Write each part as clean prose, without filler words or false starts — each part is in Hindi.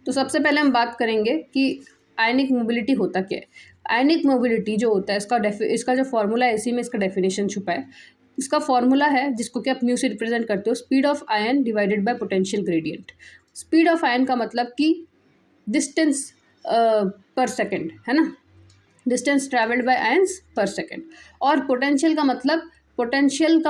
तो सबसे पहले हम बात करेंगे कि आयनिक मोबिलिटी होता क्या है। आयनिक मोबिलिटी जो होता है इसका जो फॉर्मूला है, इसी में इसका डेफिनेशन छुपा है। इसका फॉर्मूला है जिसको कि आप म्यू से रिप्रेजेंट करते हो, speed of ion divided by potential gradient. Speed of ion का मतलब कि डिस्टेंस पर सेकेंड है ना, डिस्टेंस ट्रैवल्ड बाय आयंस पर सेकेंड। और पोटेंशियल का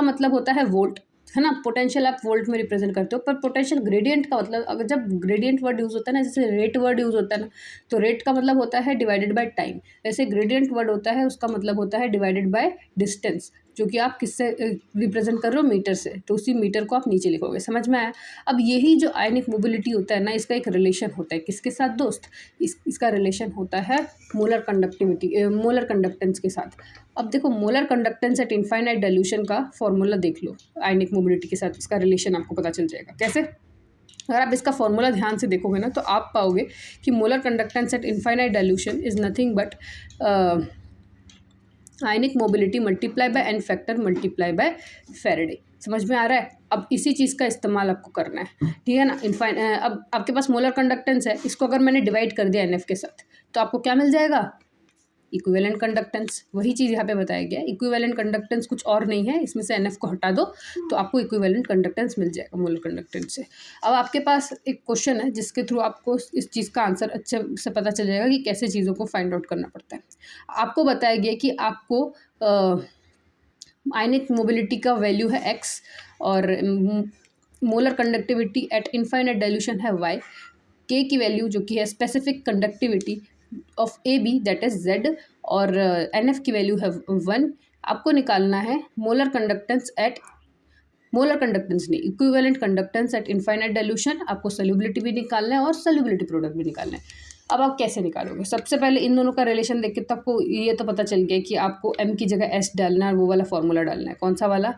मतलब होता है वोल्ट, है ना। पोटेंशियल आप वोल्ट में रिप्रेजेंट करते हो, पर पोटेंशियल ग्रेडियंट का मतलब, अगर जब ग्रेडियंट वर्ड यूज़ होता है ना, जैसे रेट वर्ड यूज़ होता है ना, तो रेट का मतलब होता है डिवाइडेड बाय टाइम। ऐसे ग्रेडियंट वर्ड होता है, उसका मतलब होता है डिवाइडेड बाय डिस्टेंस, जो कि आप किससे रिप्रेजेंट कर रहे हो, मीटर से, तो उसी मीटर को आप नीचे लिखोगे। समझ में आया। अब यही जो आयनिक मोबिलिटी होता है ना, इसका एक रिलेशन होता है किसके साथ दोस्त, इसका रिलेशन होता है मोलर कंडक्टेंस के साथ। अब देखो, molar conductance at infinite dilution का फॉर्मूला देख लो, आयनिक मोबिलिटी के साथ इसका रिलेशन आपको पता चल जाएगा। कैसे? अगर आप इसका फॉर्मूला ध्यान से देखोगे ना, तो आप पाओगे कि molar conductance at infinite dilution is nothing but ionic mobility multiply by n factor multiply by Faraday. समझ में आ रहा है। अब इसी चीज़ का इस्तेमाल आपको करना है, ठीक है ना। अब आपके पास मोलर कंडक्टेंस है, इसको अगर मैंने डिवाइड कर दिया एनएफ के साथ, तो आपको क्या मिल जाएगा, इक्विवेलेंट कंडक्टेंस। वही चीज़ यहाँ पे बताया गया है। इक्विवेलेंट कंडक्टेंस कुछ और नहीं है, इसमें से एनएफ को हटा दो तो आपको इक्विवेलेंट कंडक्टेंस मिल जाएगा मोलर कंडक्टेंस से। अब आपके पास एक क्वेश्चन है जिसके थ्रू आपको इस चीज़ का आंसर अच्छे से पता चल जाएगा कि कैसे चीज़ों को फाइंड आउट करना पड़ता है। आपको बताया गया कि आपको आयनिक मोबिलिटी का वैल्यू है x और molar conductivity at infinite dilution है y, k की वैल्यू जो कि है specific conductivity of A B that is z, और NF की वैल्यू है 1। आपको निकालना है मोलर कंडक्टेंस नहीं, equivalent conductance at infinite dilution. आपको सॉल्युबिलिटी भी निकालना है और सॉल्युबिलिटी प्रोडक्ट भी निकालना है। अब आप कैसे निकालोगे? सबसे पहले इन दोनों का रिलेशन देख के तो आपको ये तो पता चल गया कि आपको m की जगह s डालना है और वो वाला फॉर्मूला डालना है। कौन सा वाला?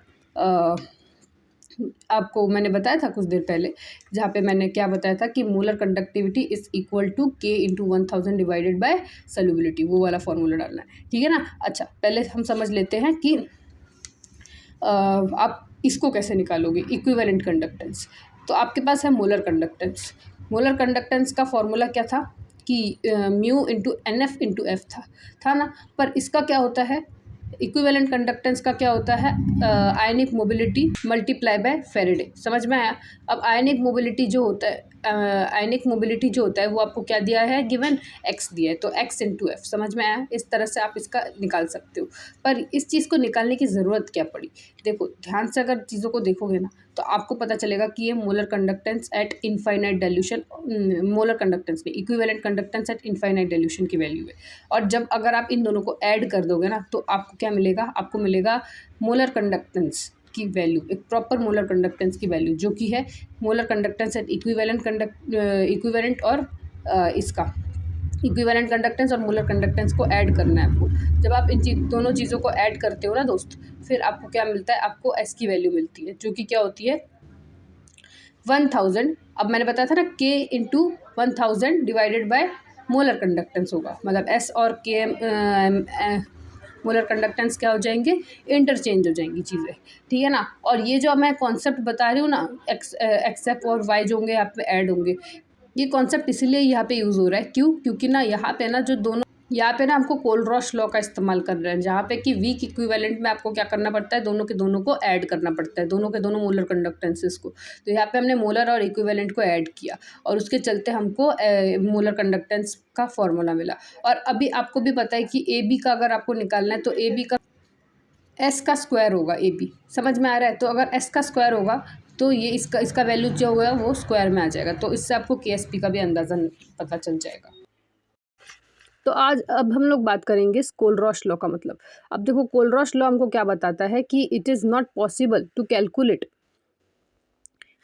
आपको मैंने बताया था कुछ देर पहले, जहाँ पे मैंने क्या बताया था कि molar conductivity is equal to k into 1000 divided by solubility, वो वाला फॉर्मूला डालना है, ठीक है ना। अच्छा, पहले हम समझ लेते हैं कि आप इसको कैसे निकालोगे, इक्विवेलेंट कंडक्टेंस। तो आपके पास है मोलर कंडक्टेंस। मोलर कंडक्टेंस का फॉर्मूला क्या था कि mu into NF into F था ना। पर इसका क्या होता है, इक्विवेलेंट कंडक्टेंस का क्या होता है, आयनिक मोबिलिटी मल्टीप्लाई बाय फेरेडे। समझ में आया। अब आयनिक मोबिलिटी जो होता है वो आपको क्या दिया है, गिवन x दिया है, तो x इंटू एफ। समझ में आया। इस तरह से आप इसका निकाल सकते हो। पर इस चीज़ को निकालने की ज़रूरत क्या पड़ी, देखो ध्यान से अगर चीज़ों को देखोगे ना, तो आपको पता चलेगा कि ये molar conductance at infinite dilution, molar conductance नहीं, equivalent conductance at infinite dilution की वैल्यू है। और जब अगर आप इन दोनों को ऐड कर दोगे ना, तो आपको क्या मिलेगा, आपको मिलेगा मोलर कंडक्टेंस की वैल्यू, एक प्रॉपर मोलर कंडक्टेंस की वैल्यू, जो कि है मोलर कंडक्टेंस एट इक्विवेलेंट और इसका इक्विवेलेंट कंडक्टेंस और मोलर कंडक्टेंस को ऐड करना है आपको। जब आप इन दोनों चीज़ों को ऐड करते हो ना दोस्त, फिर आपको क्या मिलता है, आपको s की वैल्यू मिलती है, जो कि क्या होती है 1000। अब मैंने बताया था ना k into 1000 divided by molar conductance होगा, मतलब s और k मोलर कंडक्टेंस क्या हो जाएंगे, इंटरचेंज हो जाएंगी चीज़ें, ठीक है ना। और ये जो मैं कॉन्सेप्ट बता रही हूँ ना, एक्स और वाई जो होंगे यहाँ पे ऐड होंगे, ये कॉन्सेप्ट इसीलिए यहाँ पे यूज़ हो रहा है। क्यों? क्योंकि ना यहाँ पे ना जो दोनों, यहाँ पे ना हमको कोलरॉश लॉ का इस्तेमाल कर रहे हैं, जहाँ पे कि वीक इक्विवेलेंट में आपको क्या करना पड़ता है, दोनों के दोनों को ऐड करना पड़ता है, दोनों के दोनों मोलर कंडक्टेंसेस को। तो यहाँ पे हमने मोलर और इक्विवेलेंट को ऐड किया, और उसके चलते हमको मोलर कंडक्टेंस का फॉर्मूला मिला। और अभी आपको भी पता है कि ए बी का अगर आपको निकालना है, तो ए बी का एस का स्क्वायर होगा ए बी। समझ में आ रहा है। तो अगर एस का स्क्वायर होगा तो ये इसका वैल्यू जो होगा वो स्क्वायर में आ जाएगा, तो इससे आपको KSP का भी अंदाज़ा पता चल जाएगा। तो अब हम लोग बात करेंगे कोलरॉश लॉ का मतलब। अब देखो, कोलरॉश लॉ हमको क्या बताता है कि it is not possible to calculate,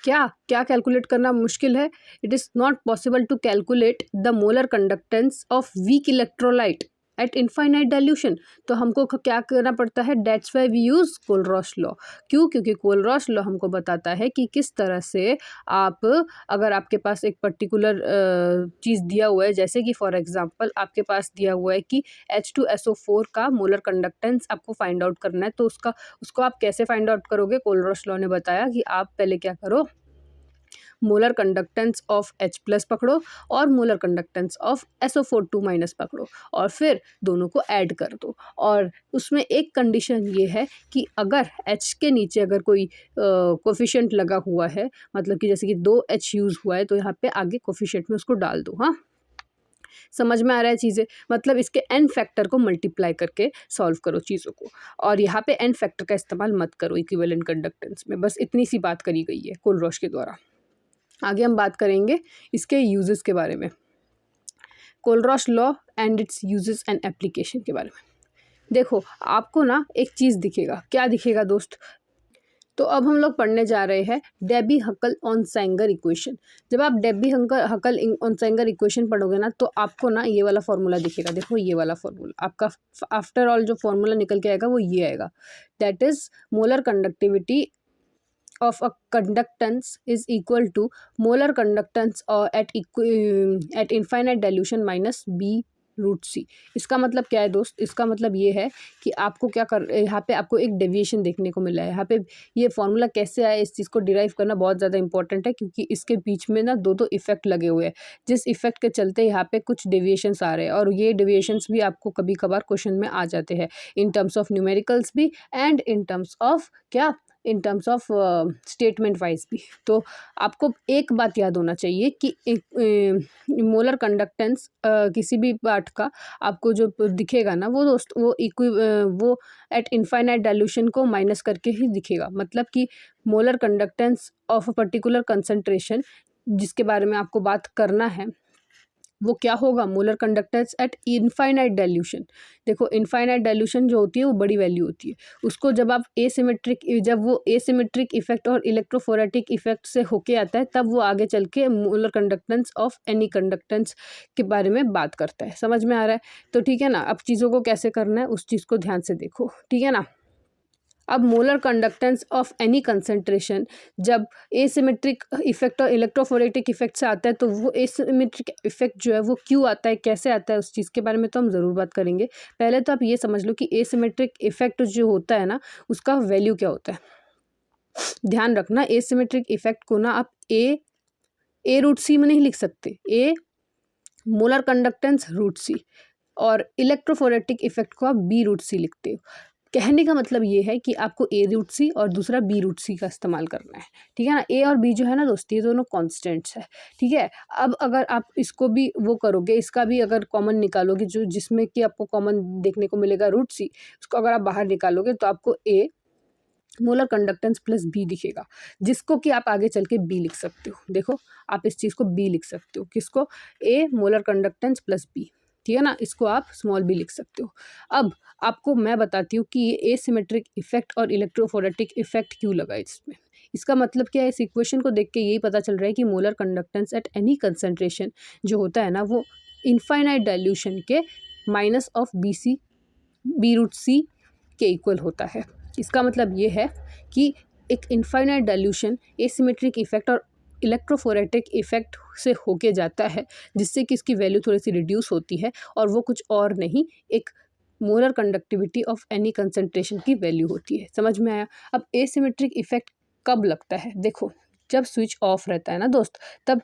क्या क्या कैलकुलेट करना मुश्किल है, it is not possible to calculate the molar conductance of weak electrolyte at infinite dilution. तो हमको क्या करना पड़ता है, that's why we use Kohlrausch law. क्यों? क्योंकि कोलरॉश लॉ हमको बताता है कि किस तरह से आप, अगर आपके पास एक पर्टिकुलर चीज़ दिया हुआ है, जैसे कि फॉर एग्जांपल आपके पास दिया हुआ है कि H2SO4 का मोलर कंडक्टेंस आपको फाइंड आउट करना है, तो उसको आप कैसे फाइंड आउट करोगे। कोलरॉश लॉ ने बताया कि आप पहले क्या करो, molar conductance of H plus पकड़ो और मोलर कंडक्टेंस ऑफ SO4 2 पकड़ो और फिर दोनों को ऐड कर दो। और उसमें एक कंडीशन ये है कि अगर H के नीचे अगर कोई कोफिशिएंट लगा हुआ है, मतलब कि जैसे कि 2H यूज़ हुआ है, तो यहाँ पे आगे कोफिशिएंट में उसको डाल दो। हाँ, समझ में आ रहा है चीज़ें? मतलब इसके n फैक्टर को मल्टीप्लाई करके सॉल्व करो चीज़ों को, और यहाँ पे n फैक्टर का इस्तेमाल मत करो इक्विवेलेंट कंडक्टेंस में। बस इतनी सी बात करी गई है कोलरॉश के द्वारा। आगे हम बात करेंगे इसके यूजेस के बारे में, Kohlrausch law and its uses and application के बारे में। देखो, आपको ना एक चीज़ दिखेगा, क्या दिखेगा दोस्त? तो अब हम लोग पढ़ने जा रहे हैं डेबी हकल ऑन सेंगर इक्वेशन। जब आप डेबी हकल ऑन सेंगर इक्वेशन पढ़ोगे ना, तो आपको ना ये वाला फॉर्मूला दिखेगा। देखो, ये वाला फॉर्मूला आपका आफ्टर ऑल जो फॉर्मूला निकल के आएगा वो ये आएगा, that is molar conductivity of a conductance is equal to molar conductance at infinite dilution minus b root c. इसका मतलब क्या है दोस्त? इसका मतलब ये है कि आपको क्या कर, यहाँ पे आपको एक डेविएशन देखने को मिला है। यहाँ पे ये फॉर्मूला कैसे आया, इस चीज़ को डिराइव करना बहुत ज़्यादा इंपॉर्टेंट है, क्योंकि इसके बीच में ना दो इफेक्ट लगे हुए हैं, जिस इफेक्ट के चलते यहाँ पे कुछ डेविएशंस आ रहे हैं, और ये डेविएशंस भी आपको कभी कभार क्वेश्चन में आ जाते हैं, इन टर्म्स ऑफ न्यूमेरिकल्स भी एंड इन टर्म्स ऑफ क्या, in terms of statement wise भी। तो आपको एक बात याद होना चाहिए कि मोलर कंडक्टेंस किसी भी पार्ट का आपको जो दिखेगा ना, वो दोस्त वो एट इनफाइनाइट डाइल्यूशन को माइनस करके ही दिखेगा। मतलब कि molar conductance of a particular concentration जिसके बारे में आपको बात करना है, वो क्या होगा? Molar conductance at infinite dilution. देखो, इनफाइनाइट डाइल्यूशन जो होती है वो बड़ी वैल्यू होती है, उसको जब आप जब वो एसिमेट्रिक इफेक्ट और इलेक्ट्रोफोरेटिक इफेक्ट से होके आता है, तब वो आगे चल के molar conductance of any conductance के बारे में बात करता है। समझ में आ रहा है? तो ठीक है ना, अब चीज़ों को कैसे करना है उस चीज़ को ध्यान से देखो, ठीक है ना। अब molar conductance of any concentration जब एसिमेट्रिक इफेक्ट और इलेक्ट्रोफोरेटिक इफेक्ट से आता है, तो वो एसिमेट्रिक इफेक्ट जो है वो क्यों आता है, कैसे आता है, उस चीज़ के बारे में तो हम ज़रूर बात करेंगे। पहले तो आप ये समझ लो कि एसिमेट्रिक इफेक्ट जो होता है ना, उसका वैल्यू क्या होता है। ध्यान रखना, एसिमेट्रिक इफेक्ट को ना आप ए रूट सी में नहीं लिख सकते, ए मोलर कंडक्टेंस रूट सी, और इलेक्ट्रोफोरेटिक इफेक्ट को आप बी रूट सी लिखते हो। कहने का मतलब ये है कि आपको ए रूट सी और दूसरा बी रूट सी का इस्तेमाल करना है, ठीक है ना। ए और बी जो है ना दोस्त, ये दोनों कॉन्स्टेंट्स है, ठीक है। अब अगर आप इसको भी वो करोगे, इसका भी अगर कॉमन निकालोगे, जो जिसमें कि आपको कॉमन देखने को मिलेगा रूट सी, उसको अगर आप बाहर निकालोगे तो आपको ए मोलर कंडक्टेंस प्लस बी दिखेगा, जिसको कि आप आगे चल के बी लिख सकते हो। देखो, आप इस चीज़ को बी लिख सकते हो, किसको? ए मोलर कंडक्टेंस प्लस बी, ठीक है ना, इसको आप स्मॉल बी लिख सकते हो। अब आपको मैं बताती हूँ कि ये एसिमेट्रिक इफेक्ट और इलेक्ट्रोफोरेटिक इफेक्ट क्यों लगा इसमें। इसका मतलब क्या है? इस इक्वेशन को देख के यही पता चल रहा है कि molar conductance at any concentration जो होता है ना, वो इनफाइनाइट डाइल्यूशन के माइनस ऑफ बी रूट सी के इक्वल होता है। इसका मतलब ये है कि एक इनफाइनाइट डाइल्यूशन एसिमेट्रिक इफेक्ट और इलेक्ट्रोफोरेटिक इफेक्ट से होके जाता है, जिससे कि इसकी वैल्यू थोड़ी सी रिड्यूस होती है, और वो कुछ और नहीं, एक molar conductivity of any concentration की वैल्यू होती है। समझ में आया? अब एसिमेट्रिक इफेक्ट कब लगता है? देखो, जब स्विच ऑफ रहता है ना दोस्त, तब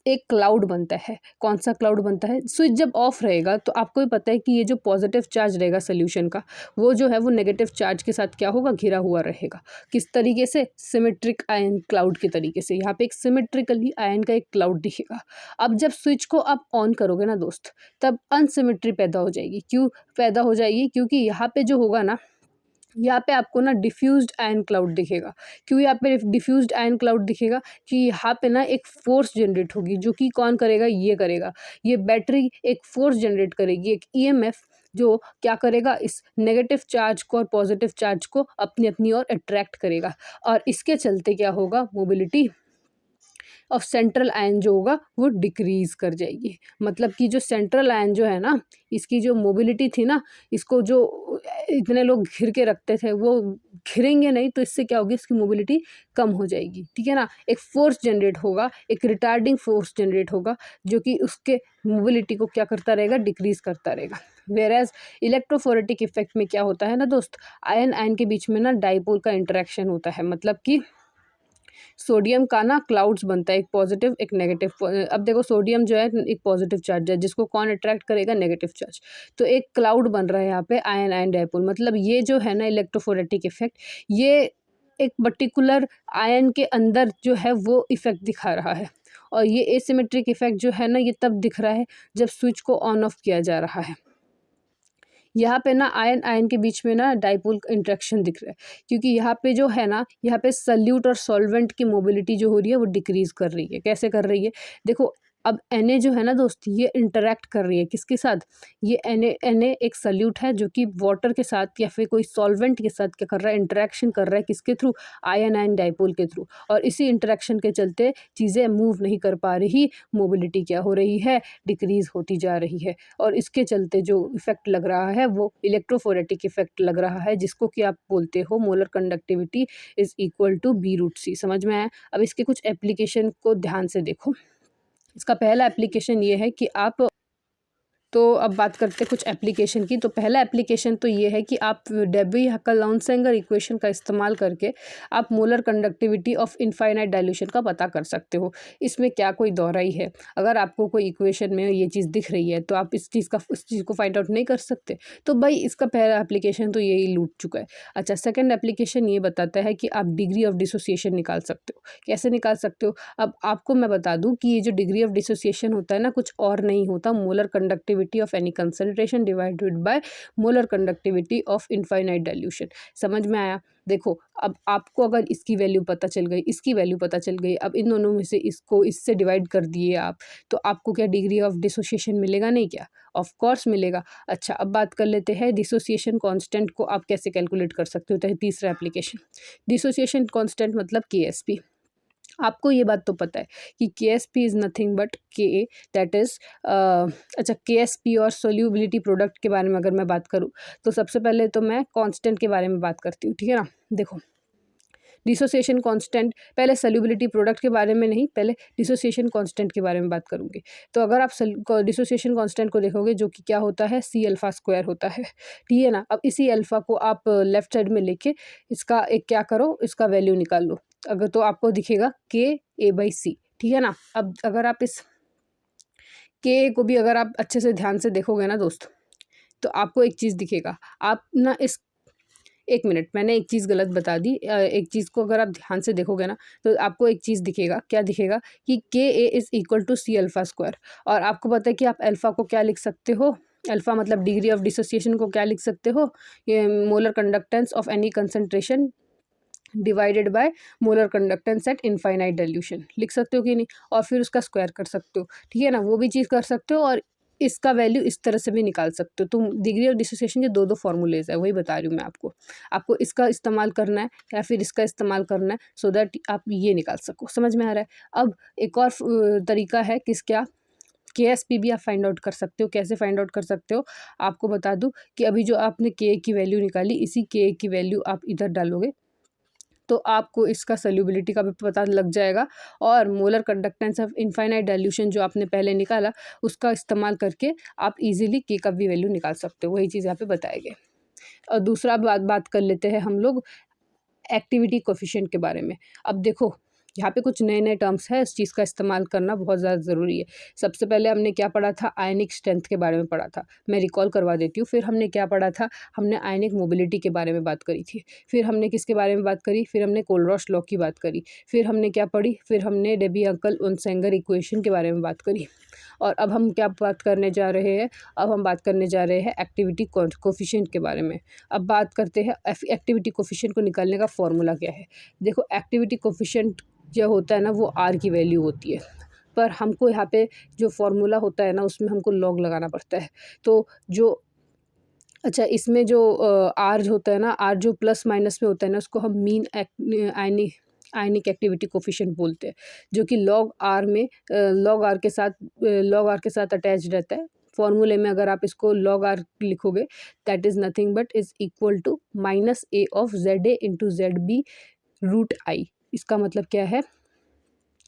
एक क्लाउड बनता है। कौन सा क्लाउड बनता है? स्विच जब ऑफ रहेगा तो आपको भी पता है कि ये जो पॉजिटिव चार्ज रहेगा सोल्यूशन का, वो जो है वो नेगेटिव चार्ज के साथ क्या होगा? घिरा हुआ रहेगा। किस तरीके से? सिमेट्रिक आयन क्लाउड के तरीके से। यहाँ पे एक सिमेट्रिकली आयन का एक क्लाउड दिखेगा। अब जब स्विच को आप ऑन करोगे ना दोस्त, तब अनसिमेट्री पैदा हो जाएगी। क्यों पैदा हो जाएगी? क्योंकि यहाँ पे जो होगा ना, यहाँ पे आपको ना डिफ्यूज्ड आयन क्लाउड दिखेगा। क्यों यहाँ पे डिफ्यूज्ड आयन क्लाउड दिखेगा? कि यहाँ पे ना एक फोर्स जनरेट होगी, जो कि कौन करेगा? ये करेगा, ये बैटरी एक फोर्स जनरेट करेगी, एक ईएमएफ, जो क्या करेगा? इस नेगेटिव चार्ज को और पॉजिटिव चार्ज को अपनी अपनी ओर अट्रैक्ट करेगा, और इसके चलते क्या होगा? मोबिलिटी ऑफ सेंट्रल आयन जो होगा वो डिक्रीज कर जाएगी। मतलब कि जो सेंट्रल आयन जो है ना, इसकी जो मोबिलिटी थी ना, इसको जो इतने लोग घिर के रखते थे, वो घिरेंगे नहीं, तो इससे क्या होगी? इसकी मोबिलिटी कम हो जाएगी, ठीक है ना। एक फोर्स जनरेट होगा, एक रिटार्डिंग फोर्स जनरेट होगा, जो कि उसके मोबिलिटी को क्या करता रहेगा? डिक्रीज करता रहेगा। वेयरएज इलेक्ट्रोफोरेटिक इफेक्ट में क्या होता है ना दोस्त, आयन आयन के बीच में ना डाइपोल का इंटरेक्शन होता है। मतलब कि सोडियम का ना क्लाउड्स बनता है, एक पॉजिटिव एक नेगेटिव। अब देखो सोडियम जो है एक पॉजिटिव चार्ज है, जिसको कौन अट्रैक्ट करेगा, नेगेटिव चार्ज। तो एक क्लाउड बन रहा है यहाँ पे आयन आयन डायपोल। मतलब ये जो है ना इलेक्ट्रोफोरेटिक इफेक्ट, ये एक पर्टिकुलर आयन के अंदर जो है वो इफेक्ट दिखा रहा है। और ये एसिमेट्रिक इफेक्ट जो है ना ये तब दिख रहा है जब स्विच को ऑन ऑफ किया जा रहा है। यहाँ पे ना आयन आयन के बीच में ना डाइपोल इंटरेक्शन दिख रहा है, क्योंकि यहाँ पे जो है ना यहाँ पे सल्यूट और सॉल्वेंट की मोबिलिटी जो हो रही है वो डिक्रीज कर रही है। कैसे कर रही है, देखो अब Na जो है ना दोस्त, ये इंटरेक्ट कर रही है किसके साथ, ये Na एक सल्यूट है जो कि वाटर के साथ या फिर कोई सॉल्वेंट के साथ क्या कर रहा है, इंटरेक्शन कर रहा है, किसके थ्रू, आयन आयन डाइपोल के थ्रू। और इसी इंटरेक्शन के चलते चीज़ें मूव नहीं कर पा रही, मोबिलिटी क्या हो रही है, डिक्रीज होती जा रही है। और इसके चलते जो इफेक्ट लग रहा है वो इलेक्ट्रोफोरेटिक इफेक्ट लग रहा है, जिसको कि आप बोलते हो molar conductivity is equal to B√C। समझ में आया। अब इसके कुछ एप्लीकेशन को ध्यान से देखो। इसका पहला एप्लीकेशन ये है कि आप, तो अब बात करते हैं कुछ एप्लीकेशन की। तो पहला एप्लीकेशन तो ये है कि आप डेबी-हक्कल-लाउनसेंगर इक्वेशन का इस्तेमाल करके आप molar conductivity of infinite dilution का पता कर सकते हो। इसमें क्या कोई दोहराई है, अगर आपको कोई इक्वेशन में ये चीज़ दिख रही है तो आप उस चीज़ को फाइंड आउट नहीं कर सकते। तो भाई इसका पहला एप्लीकेशन तो यही लूट चुका है। अच्छा, सेकेंड एप्लीकेशन ये बताता है कि आप डिग्री ऑफ डिसोसिएशन निकाल सकते हो। कैसे निकाल सकते हो, अब आपको मैं बता दूं कि ये जो डिग्री ऑफ डिसोसिएशन होता है ना, कुछ और नहीं होता, molar conductivity of any concentration divided by molar conductivity of infinite dilution. समझ में आया। देखो अब आपको अगर इसकी वैल्यू पता चल गई, इसकी वैल्यू पता चल गई, अब इन दोनों में से इसको इससे डिवाइड कर दिए आप, तो आपको क्या डिग्री ऑफ डिसोसिएशन मिलेगा, नहीं क्या, ऑफ कोर्स मिलेगा। अच्छा, अब बात कर लेते हैं डिसोसिएशन कांस्टेंट को आप कैसे कैलकुलेट कर सकते हो। तो तीसरा एप्लीकेशन, डिसोसिएशन कांस्टेंट मतलब KSP। आपको ये बात तो पता है कि KSP is nothing but Ka, that is, अच्छा KSP और सोल्यूबिलिटी प्रोडक्ट के बारे में अगर मैं बात करूँ तो सबसे पहले तो मैं कांस्टेंट के बारे में बात करती हूँ, ठीक है ना। देखो डिसोसिएशन कांस्टेंट, पहले सॉल्युबिलिटी प्रोडक्ट के बारे में नहीं, पहले डिसोसिएशन कांस्टेंट के बारे में बात करूँगी। तो अगर आप डिसोसिएशन कांस्टेंट को देखोगे जो कि क्या होता है, C∝² होता है, ठीक है ना। अब इसी अल्फ़ा को आप लेफ्ट साइड में लेके इसका एक क्या करो, इसका वैल्यू निकाल लो। अगर तो आपको दिखेगा KA/C, ठीक है ना। अब अगर आप इस K को भी अगर आप अच्छे से ध्यान से देखोगे ना दोस्त, तो आपको एक चीज़ दिखेगा। आप ना इस, एक मिनट, मैंने एक चीज़ गलत बता दी। एक चीज़ को अगर आप ध्यान से देखोगे ना तो आपको एक चीज़ दिखेगा, क्या दिखेगा कि Ka is equal to C∝²। और आपको पता है कि आप अल्फ़ा को क्या लिख सकते हो, अल्फ़ा मतलब डिग्री ऑफ डिसोसिएशन को क्या लिख सकते हो, ये molar conductance of any concentration divided by molar conductance at infinite dilution, लिख सकते हो कि नहीं। और फिर उसका स्क्वायर कर सकते हो, ठीक है ना, वो भी चीज़ कर सकते हो। और इसका वैल्यू इस तरह से भी निकाल सकते हो। तो डिग्री ऑफ डिसोसिएशन के दो फॉर्मूलेज है, वही बता रही हूँ मैं आपको। आपको इसका इस्तेमाल करना है या फिर इसका इस्तेमाल करना है, सो दैट आप ये निकाल सको। समझ में आ रहा है। अब एक और तरीका है किस, क्या, KSP भी आप फाइंड आउट कर सकते हो। कैसे फाइंड आउट कर सकते हो, आपको बता दूँ कि अभी जो आपने K की वैल्यू निकाली, इसी K की वैल्यू आप इधर डालोगे तो आपको इसका सॉल्युबिलिटी का भी पता लग जाएगा। और molar conductance of infinite dilution जो आपने पहले निकाला, उसका इस्तेमाल करके आप इजीली K का भी वैल्यू निकाल सकते हो। वही चीज़ यहाँ पे बताई गई। और दूसरा बात कर लेते हैं हम लोग एक्टिविटी कोफिशिएंट के बारे में। अब देखो यहाँ पे कुछ नए नए टर्म्स हैं, इस चीज़ का इस्तेमाल करना बहुत ज़्यादा ज़रूरी है। सबसे पहले हमने क्या पढ़ा था, आयनिक स्ट्रेंथ के बारे में पढ़ा था, मैं रिकॉल करवा देती हूँ। फिर हमने क्या पढ़ा था, हमने आयनिक मोबिलिटी के बारे में बात करी थी। फिर हमने किसके बारे में बात करी, फिर हमने कोलरॉश लॉ की बात करी। फिर हमने क्या पढ़ी, फिर हमने डेबी-हक्कल-लाउनसेंगर इक्वेशन के बारे में बात करी। और अब हम क्या बात करने जा रहे हैं, अब हम बात करने जा रहे हैं एक्टिविटी कोफिशिएंट के बारे में। अब बात करते हैं एक्टिविटी कोफिशिएंट को निकालने का फॉर्मूला क्या है। देखो एक्टिविटी कोफिशिएंट जो होता है ना वो R की वैल्यू होती है, पर हमको यहाँ पे जो फॉर्मूला होता है ना उसमें हमको लॉग लगाना पड़ता है। तो जो, अच्छा इसमें जो R होता है ना, R जो प्लस माइनस में होता है ना, उसको हम मीन आयनिक एक्टिविटी कोफिशिएंट बोलते हैं, जो कि लॉग R में लॉग R के साथ अटैच रहता है। फॉर्मूले में अगर आप इसको log R लिखोगे, that is nothing but is equal to -a of ZA into ZB√I। इसका मतलब क्या है,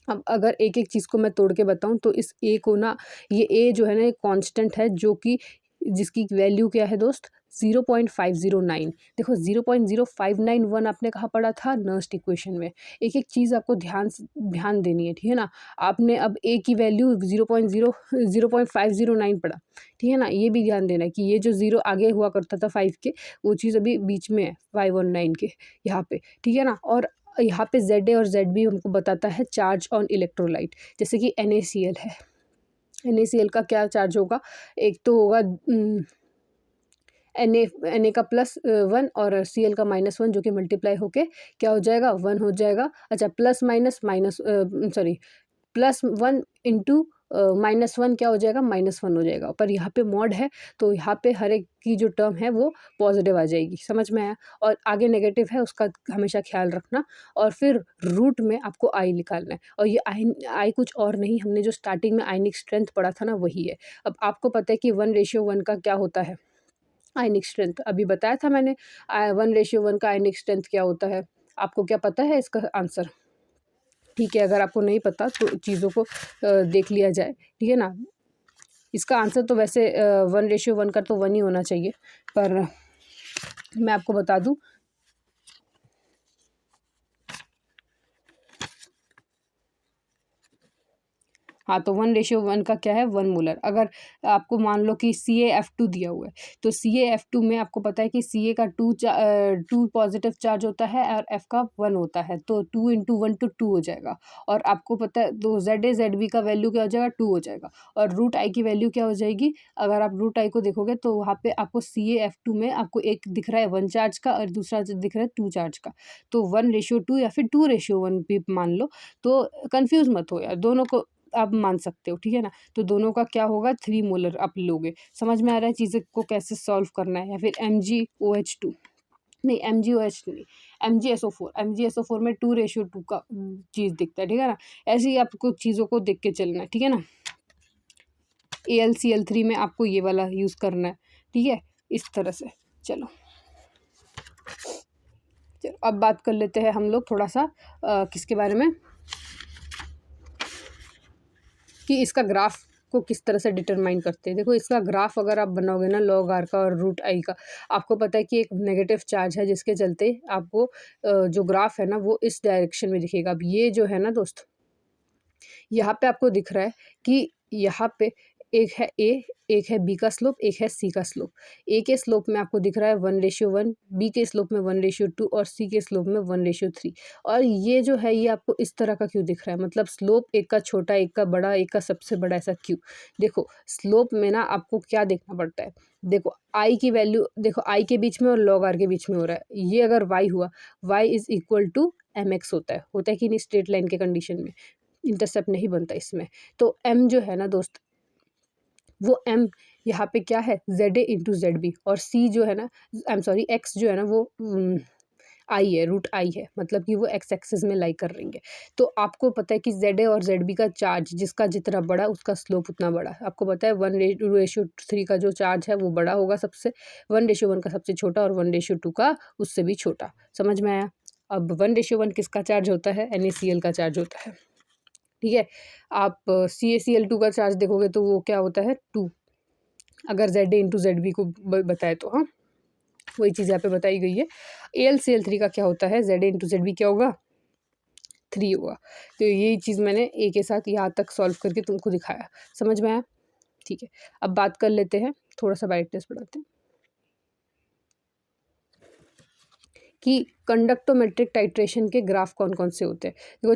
अब अगर एक एक चीज़ को मैं तोड़ के बताऊँ तो इस A को ना, ये A जो है ना एक कांस्टेंट है जो कि जिसकी वैल्यू क्या है दोस्त 0.509। देखो 0.0591 आपने कहाँ पढ़ा था नर्स्ट इक्वेशन में। एक एक चीज़ आपको ध्यान देनी है, ठीक है ना। आपने अब ए की वैल्यू 0.509 पढ़ा, ठीक है ना। ये भी ध्यान देना है कि ये जो ज़ीरो आगे हुआ करता था 5 के, वो चीज़ अभी बीच में है 5 और 9 के यहाँ पे, ठीक है ना। और यहाँ पे ZA और ZB हमको बताता है चार्ज ऑन इलेक्ट्रोलाइट। जैसे कि NaCl है, NaCl का क्या चार्ज होगा, एक तो होगा Na का +1 और Cl का -1, जो कि मल्टीप्लाई होके क्या हो जाएगा 1 हो जाएगा। अच्छा plus minus minus sorry +1 into -1 क्या हो जाएगा -1 हो जाएगा। पर यहाँ पे मॉड है तो यहाँ पे हर एक की जो टर्म है वो पॉजिटिव आ जाएगी, समझ में आया। और आगे नेगेटिव है उसका हमेशा ख्याल रखना। और फिर रूट में आपको आई निकालना है, और ये आई कुछ और नहीं, हमने जो स्टार्टिंग में आयनिक स्ट्रेंथ पढ़ा था ना वही है। अब आपको पता है कि 1:1 का क्या होता है आयनिक स्ट्रेंथ, अभी बताया था मैंने 1:1 का आयनिक स्ट्रेंथ क्या होता है। आपको क्या पता है इसका आंसर? ठीक है, अगर आपको नहीं पता तो चीज़ों को देख लिया जाए, ठीक है ना। इसका आंसर तो वैसे 1:1 का तो 1 ही होना चाहिए, पर मैं आपको बता दूं। हाँ, तो 1:1 का क्या है 1 मोलर। अगर आपको मान लो कि CaF2 दिया हुआ है, तो CaF2 में आपको पता है कि Ca का 2 पॉजिटिव चार्ज होता है और F का 1 होता है, तो 2 इंटू 1 तो 2 हो जाएगा। और आपको पता है तो ZB का वैल्यू क्या हो जाएगा 2 हो जाएगा। और रूट आई की वैल्यू क्या हो जाएगी, अगर आप रूट आई को देखोगे तो वहाँ पे आपको CaF2 में आपको एक दिख रहा है 1 चार्ज का और दूसरा दिख रहा है 2 चार्ज का, तो 1:2 या फिर 2:1 भी मान लो, तो कन्फ्यूज़ मत हो यार, दोनों को आप मान सकते हो, ठीक है ना। तो दोनों का क्या होगा 3 मोलर आप लोगे। समझ में आ रहा है चीज़ें को कैसे सॉल्व करना है। या फिर MgOH2 नहीं, MgOH नहीं, MgSO4 में 2:2 का चीज़ दिखता है, ठीक है ना। ऐसे ही आपको चीज़ों को देख के चलना है, ठीक है ना। AlCl3 में आपको ये वाला यूज़ करना है, ठीक है, इस तरह से। चलो अब बात कर लेते हैं हम लोग थोड़ा सा किसके बारे में, कि इसका ग्राफ को किस तरह से डिटरमाइन करते हैं। देखो इसका ग्राफ अगर आप बनाओगे ना log r का और रूट आई का, आपको पता है कि एक नेगेटिव चार्ज है जिसके चलते आपको जो ग्राफ है ना वो इस डायरेक्शन में दिखेगा। अब ये जो है ना दोस्त, यहाँ पे आपको दिख रहा है कि यहाँ पे एक है A, एक है B का स्लोप, एक है C का स्लोप। A के स्लोप में आपको दिख रहा है 1:1, B के स्लोप में 1:2 और C के स्लोप में 1:3। और ये जो है ये आपको इस तरह का क्यों दिख रहा है, मतलब स्लोप एक का छोटा, एक का बड़ा, एक का सबसे बड़ा, ऐसा क्यों? देखो स्लोप में ना आपको क्या देखना पड़ता है, देखो I की वैल्यू देखो I के बीच में और log r के बीच में हो रहा है। ये अगर y हुआ, y = mx होता है कि नहीं स्ट्रेट लाइन के कंडीशन में, इंटरसेप्ट नहीं बनता इसमें। तो m जो है ना दोस्त, वो m यहाँ पे क्या है ZA इंटू ZB, और C जो है ना x जो है ना वो I है, रूट आई है, मतलब कि वो x एक्सिस में लाई कर रही है। तो आपको पता है कि ZA और ZB का चार्ज जिसका जितना बड़ा उसका स्लोप उतना बड़ा। आपको पता है 1:3 का जो चार्ज है वो बड़ा होगा सबसे, 1:1 का सबसे छोटा और 1:2 का उससे भी छोटा। समझ में आया? अब 1:1 किसका चार्ज होता है, NaCl का चार्ज होता है, ठीक है। आप CaCl2 का चार्ज देखोगे तो वो क्या होता है 2, अगर ZA इंटू ZB को बताए तो। हाँ, वही चीज़ यहाँ पे बताई गई है। AlCl3 का क्या होता है, ZA इंटू ZB क्या होगा 3 होगा। तो यही चीज़ मैंने ए के साथ यहाँ तक सॉल्व करके तुमको दिखाया। समझ में आया? ठीक है, अब बात कर लेते हैं, थोड़ा सा ब्राइटनेस बढ़ाते हैं, कि कंडक्टोमेट्रिक टाइट्रेशन के ग्राफ कौन कौन से होते हैं। देखो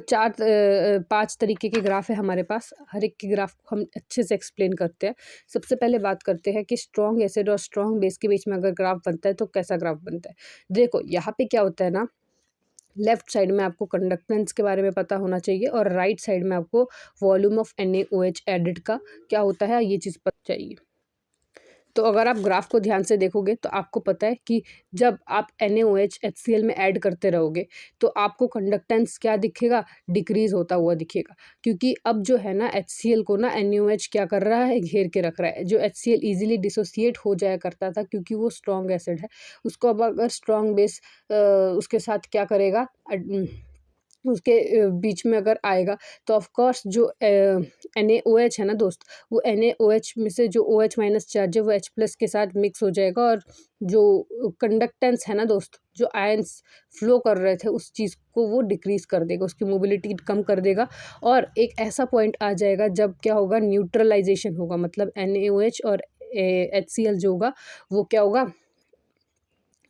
5 तरीके के ग्राफ है हमारे पास, हर एक के ग्राफ को हम अच्छे से एक्सप्लेन करते हैं। सबसे पहले बात करते हैं कि स्ट्रॉन्ग एसिड और स्ट्रॉन्ग बेस के बीच में अगर ग्राफ बनता है तो कैसा ग्राफ बनता है। देखो यहाँ पे क्या होता है ना, लेफ्ट साइड में आपको कंडक्टेंस के बारे में पता होना चाहिए और राइट साइड में आपको वॉल्यूम ऑफ NaOH एडिड का क्या होता है ये चीज़ पता चाहिए। तो अगर आप ग्राफ को ध्यान से देखोगे तो आपको पता है कि जब आप NaOH HCl में ऐड करते रहोगे तो आपको कंडक्टेंस क्या दिखेगा, डिक्रीज होता हुआ दिखेगा। क्योंकि अब जो है ना HCl को ना NaOH क्या कर रहा है, घेर के रख रहा है। जो HCl ईजिली डिसोसिएट हो जाया करता था क्योंकि वो स्ट्रॉन्ग एसिड है, उसको अब अगर स्ट्रॉन्ग बेस उसके साथ क्या करेगा, उसके बीच में अगर आएगा तो ऑफ कोर्स जो NaOH है ना दोस्त, वो NaOH में से जो OH माइनस चार्ज है वो H+ के साथ मिक्स हो जाएगा, और जो कंडक्टेंस है ना दोस्त, जो आयंस फ्लो कर रहे थे उस चीज़ को वो डिक्रीज़ कर देगा, उसकी मोबिलिटी कम कर देगा। और एक ऐसा पॉइंट आ जाएगा जब क्या होगा, न्यूट्रलाइजेशन होगा, मतलब NaOH और HCl जो होगा वो क्या होगा,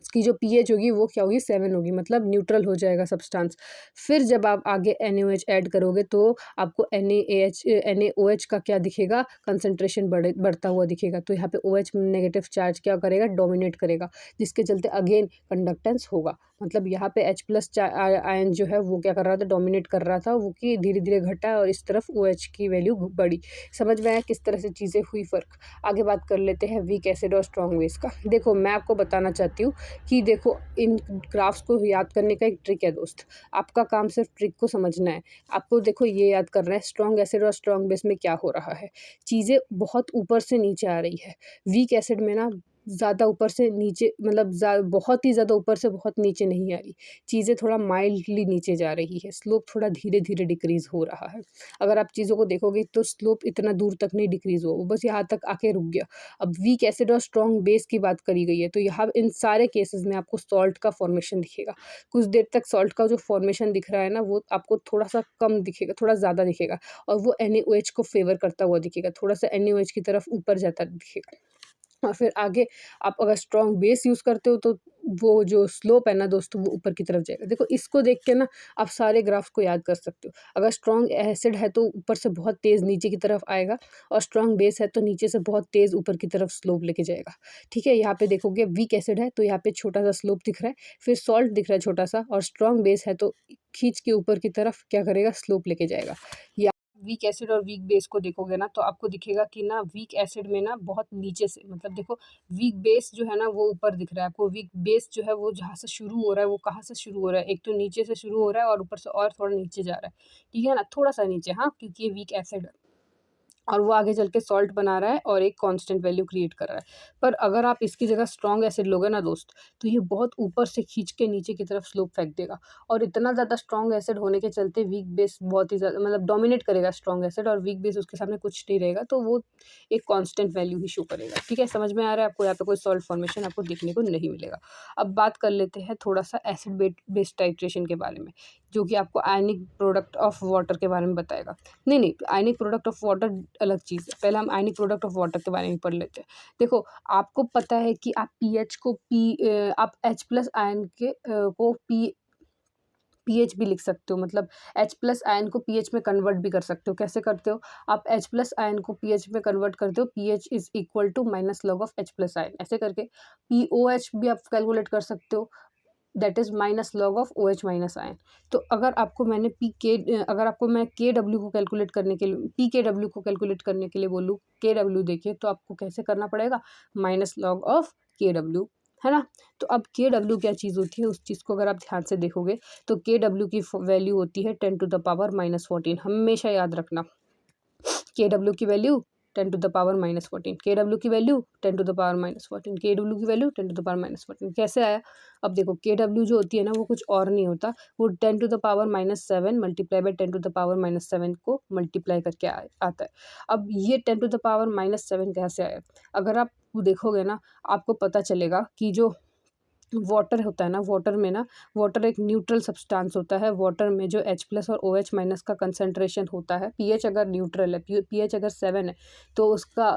इसकी जो पीएच होगी वो क्या होगी, 7 होगी, मतलब न्यूट्रल हो जाएगा सब्सटेंस। फिर जब आप आगे NaOH ऐड करोगे तो आपको NaOH का क्या दिखेगा, कंसंट्रेशन बढ़ता हुआ दिखेगा। तो यहाँ पे OH नेगेटिव चार्ज क्या करेगा, डोमिनेट करेगा, जिसके चलते अगेन कंडक्टेंस होगा। मतलब यहाँ पे H+ आयन जो है वो क्या कर रहा था, डोमिनेट कर रहा था, वो कि धीरे धीरे घटा और इस तरफ OH की वैल्यू बढ़ी। समझ में आया किस तरह से चीज़ें हुई फ़र्क। आगे बात कर लेते हैं वीक एसिड और स्ट्रॉन्ग बेस का। देखो मैं आपको बताना चाहती हूँ कि देखो इन ग्राफ्स को याद करने का एक ट्रिक है दोस्त। आपका काम सिर्फ ट्रिक को समझना है। आपको देखो ये याद करना है स्ट्रॉन्ग एसिड और स्ट्रॉन्ग बेस में क्या हो रहा है। चीज़ें बहुत ऊपर से नीचे आ रही है। वीक एसिड में ना ज़्यादा ऊपर से नीचे, मतलब बहुत ही ज़्यादा ऊपर से बहुत नीचे नहीं आ रही। चीज़ें थोड़ा माइल्डली नीचे जा रही है, स्लोप थोड़ा धीरे धीरे डिक्रीज़ हो रहा है। अगर आप चीज़ों को देखोगे तो स्लोप इतना दूर तक नहीं डिक्रीज़ हुआ, वो बस यहाँ तक आके रुक गया। अब वीक एसिड और स्ट्रॉन्ग बेस की बात करी गई है तो यहाँ इन सारे केसेस में आपको सॉल्ट का फॉर्मेशन दिखेगा। कुछ देर तक सॉल्ट का जो फॉर्मेशन दिख रहा है ना वो आपको थोड़ा सा कम दिखेगा, थोड़ा ज़्यादा दिखेगा, और वो NaOH को फेवर करता हुआ दिखेगा, थोड़ा सा NaOH की तरफ ऊपर जाता दिखेगा। और फिर आगे आप अगर स्ट्रॉन्ग बेस यूज़ करते हो तो वो जो स्लोप है ना दोस्तों वो ऊपर की तरफ जाएगा। देखो इसको देख के ना आप सारे ग्राफ्स को याद कर सकते हो। अगर स्ट्रॉन्ग एसिड है तो ऊपर से बहुत तेज़ नीचे की तरफ आएगा, और स्ट्रॉन्ग बेस है तो नीचे से बहुत तेज़ ऊपर की तरफ स्लोप लेके जाएगा। ठीक है, यहाँ पे देखोगे वीक एसिड है तो यहाँ पे छोटा सा स्लोप दिख रहा है, फिर सॉल्ट दिख रहा है छोटा सा, और स्ट्रॉन्ग बेस है तो खींच के ऊपर की तरफ क्या करेगा, स्लोप लेके जाएगा। या वीक एसिड और वीक बेस को देखोगे ना तो आपको दिखेगा कि ना वीक एसिड में ना बहुत नीचे से, मतलब देखो वीक बेस जो है ना वो ऊपर दिख रहा है आपको। वीक बेस जो है वो जहाँ से शुरू हो रहा है वो कहाँ से शुरू हो रहा है, एक तो नीचे से शुरू हो रहा है और ऊपर से और थोड़ा नीचे जा रहा है। ठीक है ना, थोड़ा सा नीचे, हाँ, क्योंकि ये वीक एसिड है और वो आगे चल के सॉल्ट बना रहा है और एक कांस्टेंट वैल्यू क्रिएट कर रहा है। पर अगर आप इसकी जगह स्ट्रॉन्ग एसिड लोगे ना दोस्त, तो ये बहुत ऊपर से खींच के नीचे की तरफ स्लोप फेंक देगा, और इतना ज़्यादा स्ट्रॉन्ग एसिड होने के चलते वीक बेस बहुत ही ज़्यादा, मतलब डोमिनेट करेगा स्ट्रॉन्ग एसिड, और वीक बेस उसके सामने कुछ नहीं रहेगा, तो वो एक कांस्टेंट वैल्यू ही शो करेगा। ठीक है, समझ में आ रहा है आपको, यहाँ पे कोई सॉल्ट फॉर्मेशन आपको देखने को नहीं मिलेगा। अब बात कर लेते हैं थोड़ा सा एसिड बेस टाइट्रेशन के बारे में, जो कि आपको आयनिक प्रोडक्ट ऑफ वाटर के बारे में बताएगा। नहीं, आयनिक प्रोडक्ट ऑफ वाटर अलग चीज़ है। पहले हम आयनिक प्रोडक्ट ऑफ वाटर के बारे में पढ़ लेते हैं। देखो, आपको पता है कि आप पीएच को आप H+ आयन को पीएच भी लिख सकते हो, मतलब H+ आयन को पीएच में कन्वर्ट भी कर सकते हो। कैसे करते हो? आप H+ आयन को पीएच में कन्वर्ट करते हो, pH is equal to minus log of H+ ion, ऐसे करके। पीओएच भी आप कैलकुलेट कर सकते हो, that is minus log of OH minus ion. तो अगर आपको मैं KW को कैलकुलेट करने के लिए, PKW को कैलकुलेट करने के लिए बोलूँ, KW देखिए तो आपको कैसे करना पड़ेगा, माइनस लॉग ऑफ KW, है ना? तो अब KW क्या चीज़ होती है, उस चीज़ को अगर आप ध्यान से देखोगे तो KW की वैल्यू होती है 10⁻⁻14। हमेशा याद रखना, KW की वैल्यू 10⁻⁻14, KW की वैल्यू 10⁻⁻14, KW की वैल्यू 10⁻⁻14। कैसे आया? अब देखो KW जो होती है ना वो कुछ और नहीं होता, वो 10⁻⁻7 मल्टीप्लाई बाय 10⁻⁻7 को मल्टीप्लाई करके आता है। अब ये 10⁻⁻7 कैसे आया? अगर आप देखोगे ना आपको पता चलेगा कि जो वाटर होता है ना, वाटर एक न्यूट्रल सब्सटेंस होता है। वाटर में जो H+ और OH माइनस का कंसंट्रेशन होता है, पीएच अगर न्यूट्रल है, पीएच अगर 7 है तो उसका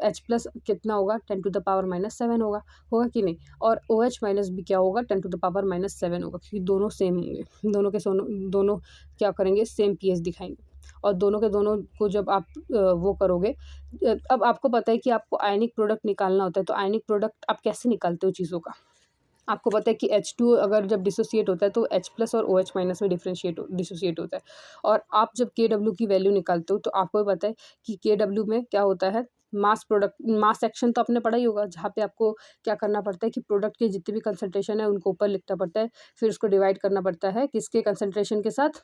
H+ कितना होगा, 10⁻⁻7 होगा कि नहीं? और OH माइनस भी क्या होगा, 10⁻⁻7 होगा, क्योंकि दोनों सेम होंगे। दोनों क्या करेंगे, सेम पीएच दिखाएंगे, और दोनों के दोनों को जब आप वो करोगे, अब आपको पता है कि आपको आयनिक प्रोडक्ट निकालना होता है, तो आयनिक प्रोडक्ट आप कैसे निकालते हो चीज़ों का? आपको पता है कि H2 अगर जब डिसोसिएट होता है तो H+ और OH माइनस में डिसोसिएट होता है, और आप जब KW की वैल्यू निकालते हो तो आपको पता है कि KW में क्या होता है, मास एक्शन तो आपने पढ़ा ही होगा, जहाँ पे आपको क्या करना पड़ता है कि प्रोडक्ट के जितने भी कंसंट्रेशन है उनको ऊपर लिखना पड़ता है, फिर उसको डिवाइड करना पड़ता है किसके कंसंट्रेशन के साथ।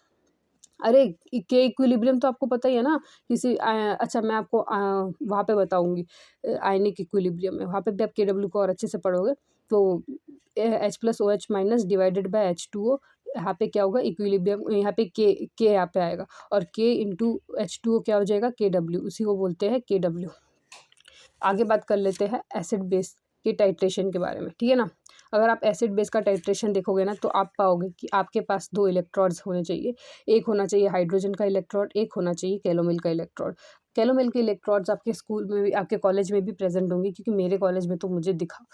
अरे के इक्विलिब्रियम तो आपको पता ही है ना, अच्छा मैं आपको वहाँ पे बताऊँगी, आयनिक इक्विलिब्रियम में, वहाँ पे भी आप KW को और अच्छे से पढ़ोगे। तो H+ OH minus divided by H2O यहाँ पे क्या होगा, इक्विलिब्रियम, यहाँ पे के यहाँ पे आएगा, और के इंटू H2O क्या हो जाएगा, KW, उसी को बोलते हैं KW। आगे बात कर लेते हैं एसिड बेस के टाइट्रेशन के बारे में, ठीक है ना। अगर आप एसिड बेस का टाइट्रेशन देखोगे ना, तो आप पाओगे कि आपके पास 2 इलेक्ट्रॉड्स होने चाहिए। एक होना चाहिए हाइड्रोजन का इलेक्ट्रॉड, एक होना चाहिए कैलोमिल का इलेक्ट्रॉड। कैलोमिल के इलेक्ट्रॉड्स आपके स्कूल में भी, आपके कॉलेज में भी प्रेजेंट होंगे, क्योंकि मेरे कॉलेज में तो मुझे दिखा,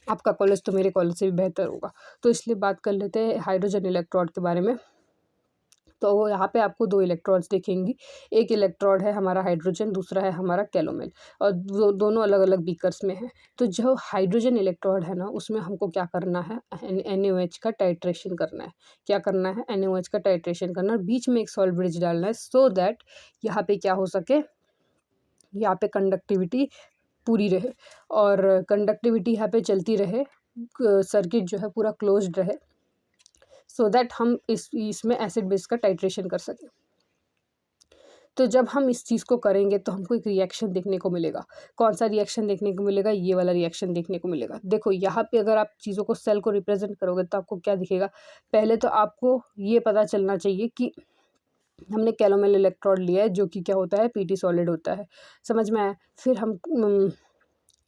आपका कॉलेज तो मेरे कॉलेज से भी बेहतर होगा। तो इसलिए बात कर लेते हैं हाइड्रोजन इलेक्ट्रॉड के बारे में। तो यहाँ पे आपको 2 इलेक्ट्रॉड्स दिखेंगी। एक इलेक्ट्रॉड है हमारा हाइड्रोजन, दूसरा है हमारा कैलोमिल, और दोनों अलग अलग बीकर्स में हैं। तो जो हाइड्रोजन इलेक्ट्रॉड है ना, उसमें हमको क्या करना है, NaOH का टाइट्रेशन करना है। क्या करना है, NaOH का टाइट्रेशन करना है, और बीच में एक सॉल्ट ब्रिज डालना है, सो दैट यहाँ पे क्या हो सके, यहाँ पे कंडक्टिविटी पूरी रहे, और कंडक्टिविटी यहाँ पे चलती रहे, सर्किट जो है पूरा क्लोज्ड रहे, सो दैट हम इसमें एसिड बेस का टाइट्रेशन कर सकें। तो जब हम इस चीज़ को करेंगे तो हमको एक रिएक्शन देखने को मिलेगा। कौन सा रिएक्शन देखने को मिलेगा, ये वाला रिएक्शन देखने को मिलेगा। देखो यहाँ पे अगर आप चीज़ों को, सेल को रिप्रेजेंट करोगे तो आपको क्या दिखेगा, पहले तो आपको ये पता चलना चाहिए कि हमने कैलोमिल इलेक्ट्रोड लिया है, जो कि क्या होता है, Pt सॉलिड होता है। समझ में आया। फिर हम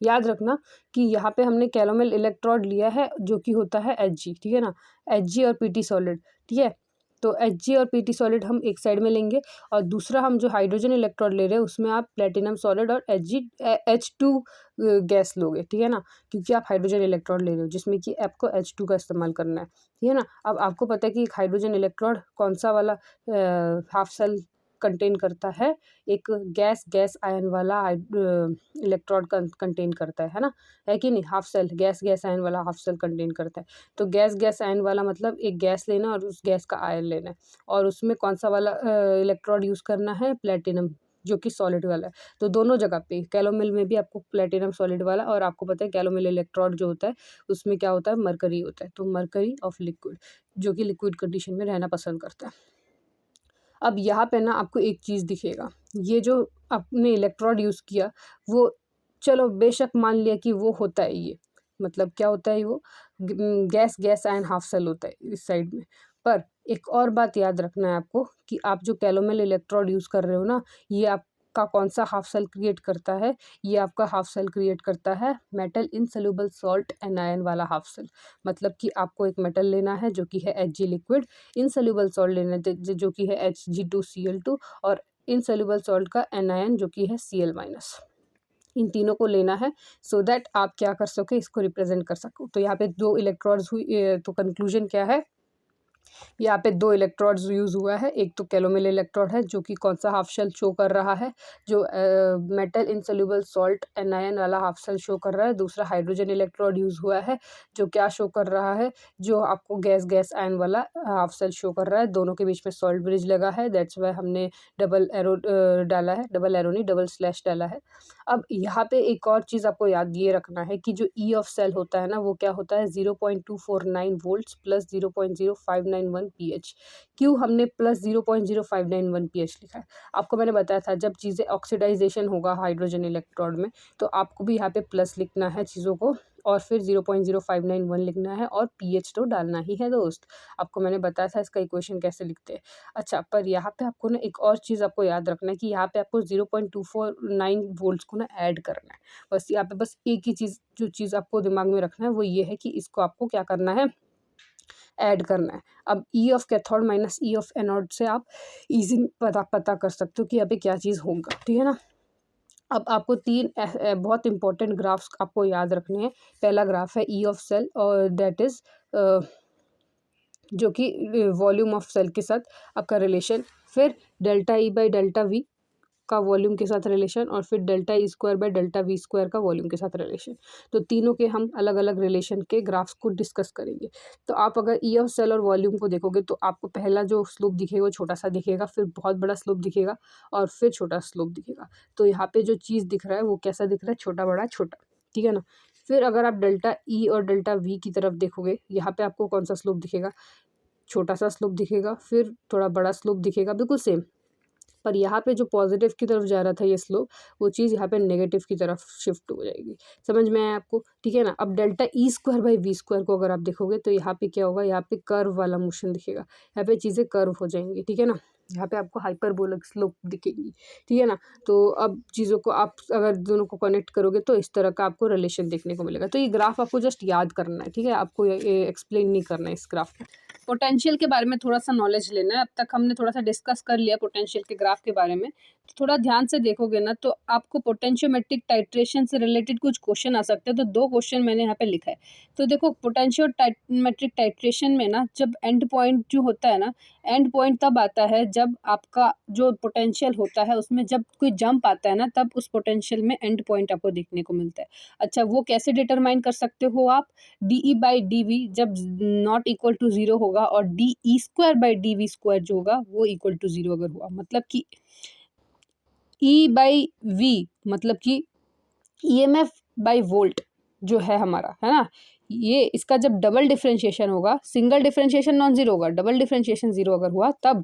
याद रखना कि यहाँ पे हमने कैलोमिल इलेक्ट्रोड लिया है, जो कि होता है Hg, ठीक है ना, Hg और Pt सॉलिड, ठीक है। तो Hg और Pt सॉलिड हम एक साइड में लेंगे, और दूसरा हम जो हाइड्रोजन इलेक्ट्रोड ले रहे हैं उसमें आप प्लेटिनम सॉलिड और H2 गैस लोगे, ठीक है ना, क्योंकि आप हाइड्रोजन इलेक्ट्रोड ले रहे हो जिसमें कि आपको H2 का इस्तेमाल करना है, ठीक है ना। अब आपको पता है कि एक हाइड्रोजन इलेक्ट्रोड कौन सा वाला हाफ सेल कंटेन करता है, एक गैस आयन वाला इलेक्ट्रोड कंटेन करता है ना, है कि नहीं। हाफ सेल गैस आयन वाला हाफ सेल कंटेन करता है। तो गैस आयन वाला मतलब एक गैस लेना और उस गैस का आयन लेना है, और उसमें कौन सा वाला इलेक्ट्रोड यूज़ करना है, प्लेटिनम, जो कि सॉलिड वाला है। तो दोनों जगह पे, कैलोमिल में भी आपको प्लेटिनम सॉलिड वाला, और आपको पता है कैलोमिल इलेक्ट्रोड जो होता है उसमें क्या होता है, मरकरी होता है। तो मरकरी ऑफ लिक्विड, जो कि लिक्विड कंडीशन में रहना पसंद करता है। अब यहाँ पे ना आपको एक चीज़ दिखेगा, ये जो आपने इलेक्ट्रोड यूज़ किया वो, चलो बेशक मान लिया कि वो होता है, ये मतलब क्या होता है, वो गैस आयन हाफ सेल होता है इस साइड में। पर एक और बात याद रखना है आपको, कि आप जो कैलोमिल इलेक्ट्रोड यूज़ कर रहे हो ना, ये आपका कौन सा हाफ सेल क्रिएट करता है, ये आपका हाफ सेल क्रिएट करता है मेटल इनसोल्यूबल सॉल्ट एनायन वाला हाफ सेल। मतलब कि आपको एक मेटल लेना है जो कि है Hg लिक्विड, इनसोल्यूबल सॉल्ट लेना है जो कि है Hg2Cl2, और इनसोल्यूबल सॉल्ट का एनायन जो कि है Cl-। इन तीनों को लेना है, सो दैट आप क्या कर सको, इसको रिप्रेजेंट कर सको। तो यहाँ पे 2 इलेक्ट्रोड्स हुई, तो कंक्लूजन क्या है, यहाँ पे 2 इलेक्ट्रोड्स यूज़ हुआ है। एक तो कैलोमिल इलेक्ट्रोड है जो कि कौन सा हाफ शेल शो कर रहा है, जो मेटल इनसोल्यूबल सॉल्ट एनायन वाला हाफ शेल शो कर रहा है। दूसरा हाइड्रोजन इलेक्ट्रोड यूज़ हुआ है, जो क्या शो कर रहा है, जो आपको गैस आयन वाला हाफ शेल शो कर रहा है। दोनों के बीच में सॉल्ट ब्रिज लगा है, दैट्स वाई हमने डबल एरो डाला है, डबल एरो नहीं, डबल स्लैश डाला है। अब यहाँ पे एक और चीज़ आपको याद ये रखना है कि जो ई ऑफ सेल होता है ना, वो क्या होता है, 0.249 वोल्ट्स प्लस 0.0591 pH। क्यों हमने प्लस 0.0591 pH लिखा है, आपको मैंने बताया था जब चीज़ें ऑक्सीडाइजेशन होगा हाइड्रोजन इलेक्ट्रोड में, तो आपको भी यहाँ पे प्लस लिखना है चीज़ों को, और फिर 0.0591 लिखना है, और pH तो डालना ही है दोस्त। आपको मैंने बताया था इसका इक्वेशन कैसे लिखते हैं। अच्छा, पर यहाँ पे आपको ना एक और चीज़ आपको याद रखना है कि यहाँ पे आपको 0.249 वोल्ट्स को ना ऐड करना है। बस यहाँ पे बस एक ही चीज़, जो चीज़ आपको दिमाग में रखना है वो ये है कि इसको आपको क्या करना है, ऐड करना है। अब ई of cathode minus E of anode से आप इजी पता कर सकते हो कि यहाँ पे क्या चीज़ होगा, ठीक है ना। अब आपको 3 बहुत इंपॉर्टेंट ग्राफ्स आपको याद रखने हैं। पहला ग्राफ है ई ऑफ सेल, और दैट इज़ जो कि वॉल्यूम ऑफ सेल के साथ आपका रिलेशन, फिर delta E by delta we का वॉल्यूम के साथ रिलेशन, और फिर delta E square by delta we square का वॉल्यूम के साथ रिलेशन। तो तीनों के हम अलग अलग रिलेशन के ग्राफ्स को डिस्कस करेंगे। तो आप अगर ई ऑफ सेल और वॉल्यूम को देखोगे तो आपको पहला जो स्लोप दिखेगा वो छोटा सा दिखेगा, फिर बहुत बड़ा स्लोप दिखेगा, और फिर छोटा स्लोप दिखेगा। तो यहाँ पे जो चीज़ दिख रहा है वो कैसा दिख रहा है, छोटा बड़ा छोटा, ठीक है ना। फिर अगर आप डेल्टा ई और डेल्टा वी की तरफ देखोगे, यहाँ पे आपको कौन सा स्लोप दिखेगा, छोटा सा स्लोप दिखेगा, फिर थोड़ा बड़ा स्लोप दिखेगा, बिल्कुल सेम। पर यहाँ पे जो पॉजिटिव की तरफ जा रहा था ये स्लोप, वो चीज़ यहाँ पे नेगेटिव की तरफ शिफ्ट हो जाएगी। समझ में आया आपको? ठीक है ना। अब delta E square by V square को अगर आप देखोगे तो यहाँ पे क्या होगा, यहाँ पे कर्व वाला मोशन दिखेगा, यहाँ पे चीज़ें कर्व हो जाएंगी। ठीक है ना। यहाँ पे आपको हाइपरबोलिक स्लोप दिखेगी। ठीक है ना। तो अब चीज़ों को आप अगर दोनों को कनेक्ट करोगे तो इस तरह का आपको रिलेशन देखने को मिलेगा। तो ये ग्राफ आपको जस्ट याद करना है। ठीक है, आपको ये एक्सप्लेन नहीं करना है इस ग्राफ को। पोटेंशियल के बारे में थोड़ा सा नॉलेज लेना है। अब तक हमने थोड़ा सा डिस्कस कर लिया पोटेंशियल के ग्राफ के बारे में। तो थोड़ा ध्यान से देखोगे ना तो आपको पोटेंशियोमेट्रिक टाइट्रेशन से रिलेटेड कुछ क्वेश्चन आ सकते हैं। तो 2 क्वेश्चन मैंने यहाँ पे लिखा है। तो देखो पोटेंशियोमेट्रिक टाइट्रेशन में ना जब एंड पॉइंट जो होता है ना, एंड पॉइंट तब आता है जब आपका जो पोटेंशियल होता है उसमें जब कोई जंप आता है ना, तब उस पोटेंशियल में एंड पॉइंट आपको देखने को मिलता है। अच्छा, वो कैसे डिटरमाइन कर सकते हो आप? डी बाई डी वी जब नॉट इक्वल टू 0 होगा और D E square by D V square जो होगा वो इक्वल टू 0 अगर हुआ, मतलब कि ई बाई वी मतलब कि ईएमएफ बाई वोल्ट जो है हमारा, है ना, ये इसका जब डबल डिफरेंशिएशन होगा, सिंगल डिफरेंशिएशन नॉन जीरो होगा, डबल डिफरेंशिएशन 0 अगर हुआ तब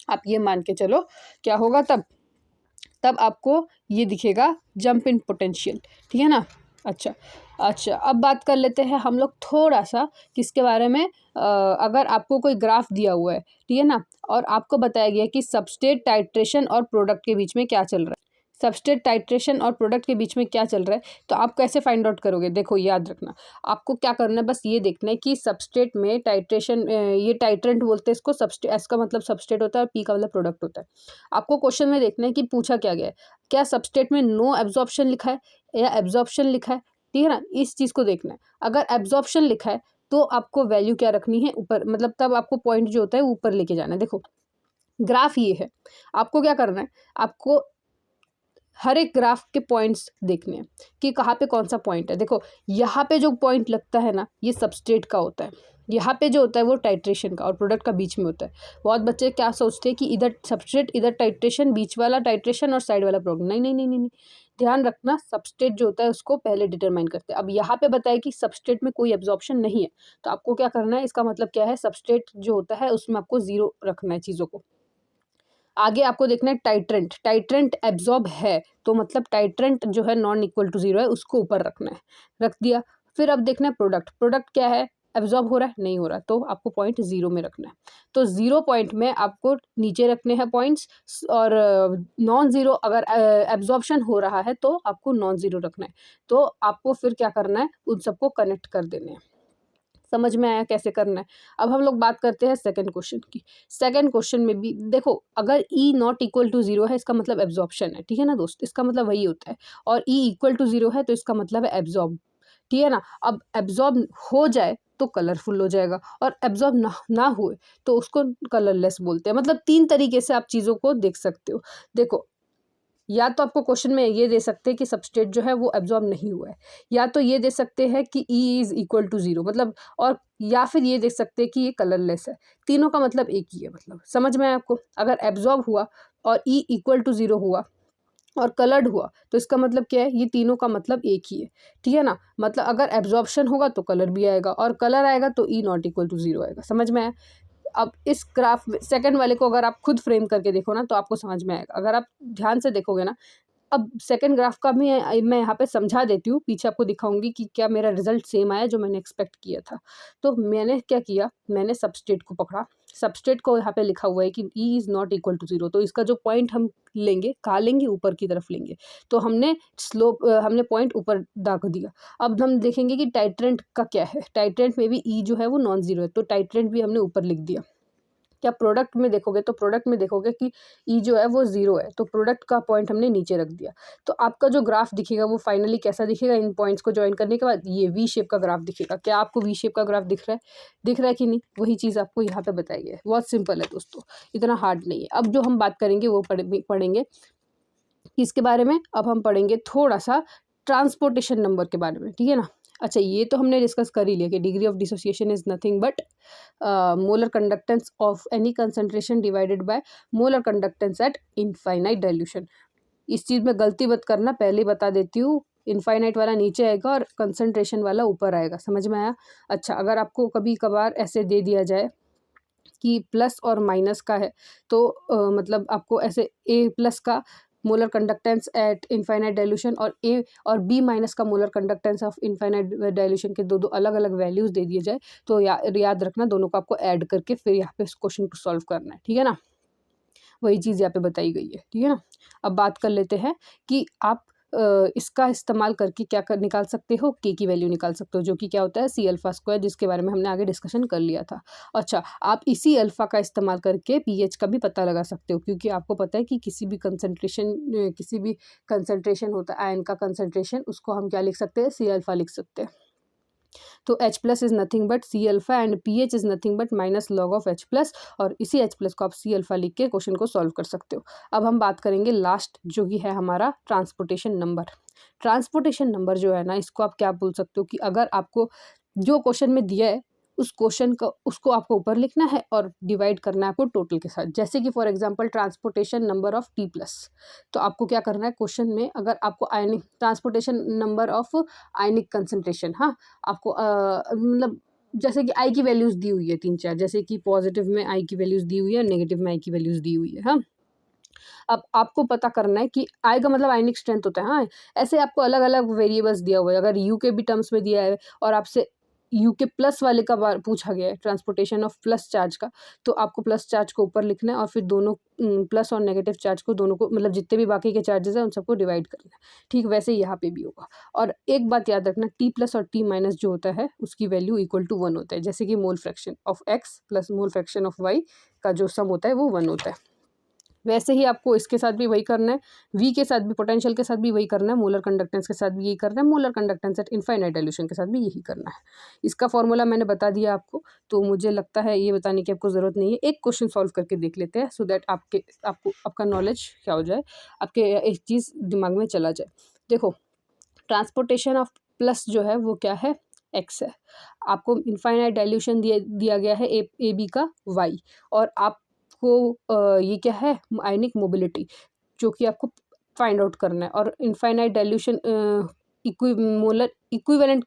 आप ये मान के चलो क्या होगा, तब आपको ये दिखेगा जंप इन पोटेंशियल। ठीक है ना। अच्छा अच्छा, अब बात कर लेते हैं हम लोग थोड़ा सा किसके बारे में। अगर आपको कोई ग्राफ दिया हुआ है, ठीक है ना, और आपको बताया गया कि सबस्ट्रेट टाइट्रेशन और प्रोडक्ट के बीच में क्या चल रहा है, सबस्ट्रेट टाइट्रेशन और प्रोडक्ट के बीच में क्या चल रहा है, तो आप कैसे फाइंड आउट करोगे? देखो याद रखना, आपको क्या करना है, बस ये देखना है कि सबस्ट्रेट में टाइट्रेशन, ये टाइट्रेंट बोलते हैं इसको, सबस्ट्रेट एस का मतलब सबस्ट्रेट होता है और पी का मतलब प्रोडक्ट होता है। आपको क्वेश्चन में देखना है कि पूछा क्या गया है, क्या सबस्ट्रेट में नो एब्जॉर्प्शन लिखा है या एब्जॉर्प्शन लिखा है। ठीक है ना, इस चीज़ को देखना है। अगर एब्जॉर्प्शन लिखा है तो आपको वैल्यू क्या रखनी है, ऊपर, मतलब तब आपको पॉइंट जो होता है ऊपर लेके जाना है। देखो ग्राफ ये है, आपको क्या करना है, आपको हर एक ग्राफ के पॉइंट्स देखने हैं कि कहाँ पे कौन सा पॉइंट है। देखो यहाँ पे जो पॉइंट लगता है ना, ये सबस्ट्रेट का होता है, यहाँ पे जो होता है वो टाइट्रेशन का और प्रोडक्ट का बीच में होता है। बहुत बच्चे क्या सोचते हैं कि इधर सबस्ट्रेट इधर टाइट्रेशन, बीच वाला टाइट्रेशन और साइड वाला प्रोडक्ट। नहीं नहीं नहीं नहीं नहीं, ध्यान रखना, सबस्ट्रेट जो होता है उसको पहले डिटरमाइन करते हैं। अब यहाँ पे बताया कि सबस्ट्रेट में कोई एब्जॉर्प्शन नहीं है, तो आपको क्या करना है, इसका मतलब क्या है, सबस्ट्रेट जो होता है उसमें आपको 0 रखना है चीज़ों को। आगे आपको देखना है टाइट्रेंट, टाइट्रेंट एब्जॉर्ब है तो मतलब टाइट्रेंट जो है नॉन इक्वल टू 0 है, उसको ऊपर रखना है, रख दिया। फिर अब देखना है प्रोडक्ट, प्रोडक्ट क्या है, एब्जॉर्ब हो रहा है, नहीं हो रहा, तो आपको पॉइंट 0 में रखना है। तो 0 पॉइंट में आपको नीचे रखने हैं पॉइंट्स, और नॉन ज़ीरो अगर एब्जॉर्प्शन हो रहा है तो आपको नॉन ज़ीरो रखना है। तो आपको फिर क्या करना है, उन सबको कनेक्ट कर देने हैं। समझ में आया कैसे करना है? अब हम लोग बात करते हैं सेकंड क्वेश्चन की। सेकंड क्वेश्चन में भी देखो, अगर ई नॉट इक्वल टू 0 है इसका मतलब एब्जॉर्प्शन है। ठीक है ना दोस्त, इसका मतलब वही होता है। और ई इक्वल टू 0 है तो इसका मतलब है एब्जॉर्ब। ठीक है ना। अब एब्जॉर्ब हो जाए तो कलरफुल हो जाएगा, और एब्जॉर्ब ना हुए तो उसको कलरलेस बोलते हैं। मतलब 3 तरीके से आप चीज़ों को देख सकते हो। देखो, या तो आपको क्वेश्चन में ये दे सकते हैं कि सबस्ट्रेट जो है वो एब्जॉर्ब नहीं हुआ है, या तो ये दे सकते हैं कि ई इज़ इक्वल टू 0 मतलब, और या फिर ये दे सकते हैं कि ये कलरलेस है। तीनों का मतलब एक ही है। मतलब समझ में आया आपको? अगर एब्जॉर्ब हुआ और ई इक्वल टू 0 हुआ और कलर्ड हुआ तो इसका मतलब क्या है, ये तीनों का मतलब एक ही है। ठीक है ना। मतलब अगर एब्जॉर्प्शन होगा तो कलर भी आएगा, और कलर आएगा तो ई नॉट इक्वल टू 0 आएगा। समझ में आया? अब इस ग्राफ में सेकंड वाले को अगर आप खुद फ्रेम करके देखो ना तो आपको समझ में आएगा। अगर आप ध्यान से देखोगे ना, अब सेकंड ग्राफ का भी मैं यहाँ पे समझा देती हूँ, पीछे आपको दिखाऊंगी कि क्या मेरा रिजल्ट सेम आया जो मैंने एक्सपेक्ट किया था। तो मैंने क्या किया, मैंने सबस्ट्रेट को पकड़ा, सबस्ट्रेट को यहाँ पे लिखा हुआ है कि E is not equal to 0, तो इसका जो पॉइंट हम लेंगे, कहाँ लेंगे, ऊपर की तरफ लेंगे। तो हमने स्लोप, हमने पॉइंट ऊपर दाग दिया। अब हम देखेंगे कि टाइट्रेंट का क्या है। टाइट्रेंट में भी ई जो है वो नॉन ज़ीरो है, तो टाइट्रेंट भी हमने ऊपर लिख दिया। क्या प्रोडक्ट में देखोगे तो प्रोडक्ट में देखोगे कि ई जो है वो 0 है, तो प्रोडक्ट का पॉइंट हमने नीचे रख दिया। तो आपका जो ग्राफ दिखेगा वो फाइनली कैसा दिखेगा, इन पॉइंट्स को ज्वाइन करने के बाद ये वी शेप का ग्राफ दिखेगा। क्या आपको वी शेप का ग्राफ दिख रहा है? दिख रहा है कि नहीं? वही चीज़ आपको यहाँ पे बताई है। बहुत सिंपल है दोस्तों, इतना हार्ड नहीं है। अब जो हम बात करेंगे वो पढ़ेंगे किसके बारे में, अब हम पढ़ेंगे थोड़ा सा ट्रांसपोर्टेशन नंबर के बारे में। ठीक है ना। अच्छा, ये तो हमने डिस्कस कर ही लिया कि degree of dissociation is nothing but molar conductance of any concentration divided by molar conductance at infinite dilution. इस चीज़ में गलती मत करना, पहले ही बता देती हूँ, इनफाइनाइट वाला नीचे आएगा और कंसंट्रेशन वाला ऊपर आएगा। समझ में आया? अच्छा, अगर आपको कभी कभार ऐसे दे दिया जाए कि प्लस और माइनस का है तो मतलब आपको ऐसे ए प्लस का molar conductance at infinite dilution और ए और बी माइनस का molar conductance of infinite dilution के दो दो अलग अलग वैल्यूज़ दे दिए जाए तो याद रखना दोनों को आपको ऐड करके फिर यहाँ पे इस क्वेश्चन को सॉल्व करना है, ठीक है ना। वही चीज़ यहाँ पे बताई गई है, ठीक है ना। अब बात कर लेते हैं कि आप इसका इस्तेमाल करके क्या निकाल सकते हो, के की वैल्यू निकाल सकते हो जो कि क्या होता है सी अल्फ़ा स्क्वायर, जिसके बारे में हमने आगे डिस्कशन कर लिया था। अच्छा, आप इसी अल्फ़ा का इस्तेमाल करके पीएच का भी पता लगा सकते हो, क्योंकि आपको पता है कि किसी भी कंसंट्रेशन होता है आयन का कंसंट्रेशन, उसको हम क्या लिख सकते हैं, सी अल्फ़ा लिख सकते हैं। तो H plus is nothing but C alpha and P H is nothing but minus log of H plus, और इसी H प्लस को आप सी अल्फ़ा लिख के क्वेश्चन को सॉल्व कर सकते हो। अब हम बात करेंगे लास्ट जो कि है हमारा ट्रांसपोर्टेशन नंबर। ट्रांसपोर्टेशन नंबर जो है ना, इसको आप क्या बोल सकते हो कि अगर आपको जो क्वेश्चन में दिया है उस क्वेश्चन का उसको आपको ऊपर लिखना है और डिवाइड करना है आपको टोटल के साथ। जैसे कि for example transportation number of t plus, तो आपको क्या करना है क्वेश्चन में, अगर आपको ionic transportation number of ionic concentration, हाँ आपको मतलब जैसे कि आई की वैल्यूज़ दी हुई है 3-4, जैसे कि पॉजिटिव में आई की वैल्यूज़ दी हुई है, नेगेटिव में आई की वैल्यूज़ दी हुई है, हाँ। अब आपको पता करना है कि आई का मतलब आयनिक स्ट्रेंथ होता है, हाँ। ऐसे आपको अलग अलग वेरिएबल्स दिया हुआ है, अगर यू के भी टर्म्स में दिया है और आपसे यू के प्लस वाले का बार पूछा गया है, ट्रांसपोर्टेशन ऑफ प्लस चार्ज का, तो आपको प्लस चार्ज को ऊपर लिखना है और फिर दोनों प्लस और नेगेटिव चार्ज को दोनों को मतलब जितने भी बाकी के चार्जेस हैं उन सबको डिवाइड करना है, ठीक वैसे ही यहाँ पे भी होगा। और एक बात याद रखना, टी प्लस और टी माइनस जो होता है उसकी वैल्यू इक्वल टू 1 होता है, जैसे कि mole fraction of X plus mole fraction of Y का जो सम होता है वो 1 होता है। वैसे ही आपको इसके साथ भी वही करना है, वी के साथ भी, पोटेंशियल के साथ भी वही करना है, मोलर कंडक्टेंस के साथ भी यही करना है, molar conductance at infinite dilution के साथ भी यही करना है। इसका फॉर्मूला मैंने बता दिया आपको, तो मुझे लगता है ये बताने की आपको ज़रूरत नहीं है। एक क्वेश्चन सॉल्व करके देख लेते हैं सो दैट आपका नॉलेज क्या हो जाए, आपके एक चीज़ दिमाग में चला जाए। देखो, ट्रांसपोर्टेशन ऑफ प्लस जो है वो क्या है, एक्स है। आपको इनफाइनाइट डाइल्यूशन दिया गया है ए बी का वाई, और आपको ये क्या है, आयनिक मोबिलिटी, जो कि आपको फाइंड आउट करना है। और infinite dilution molar equivalent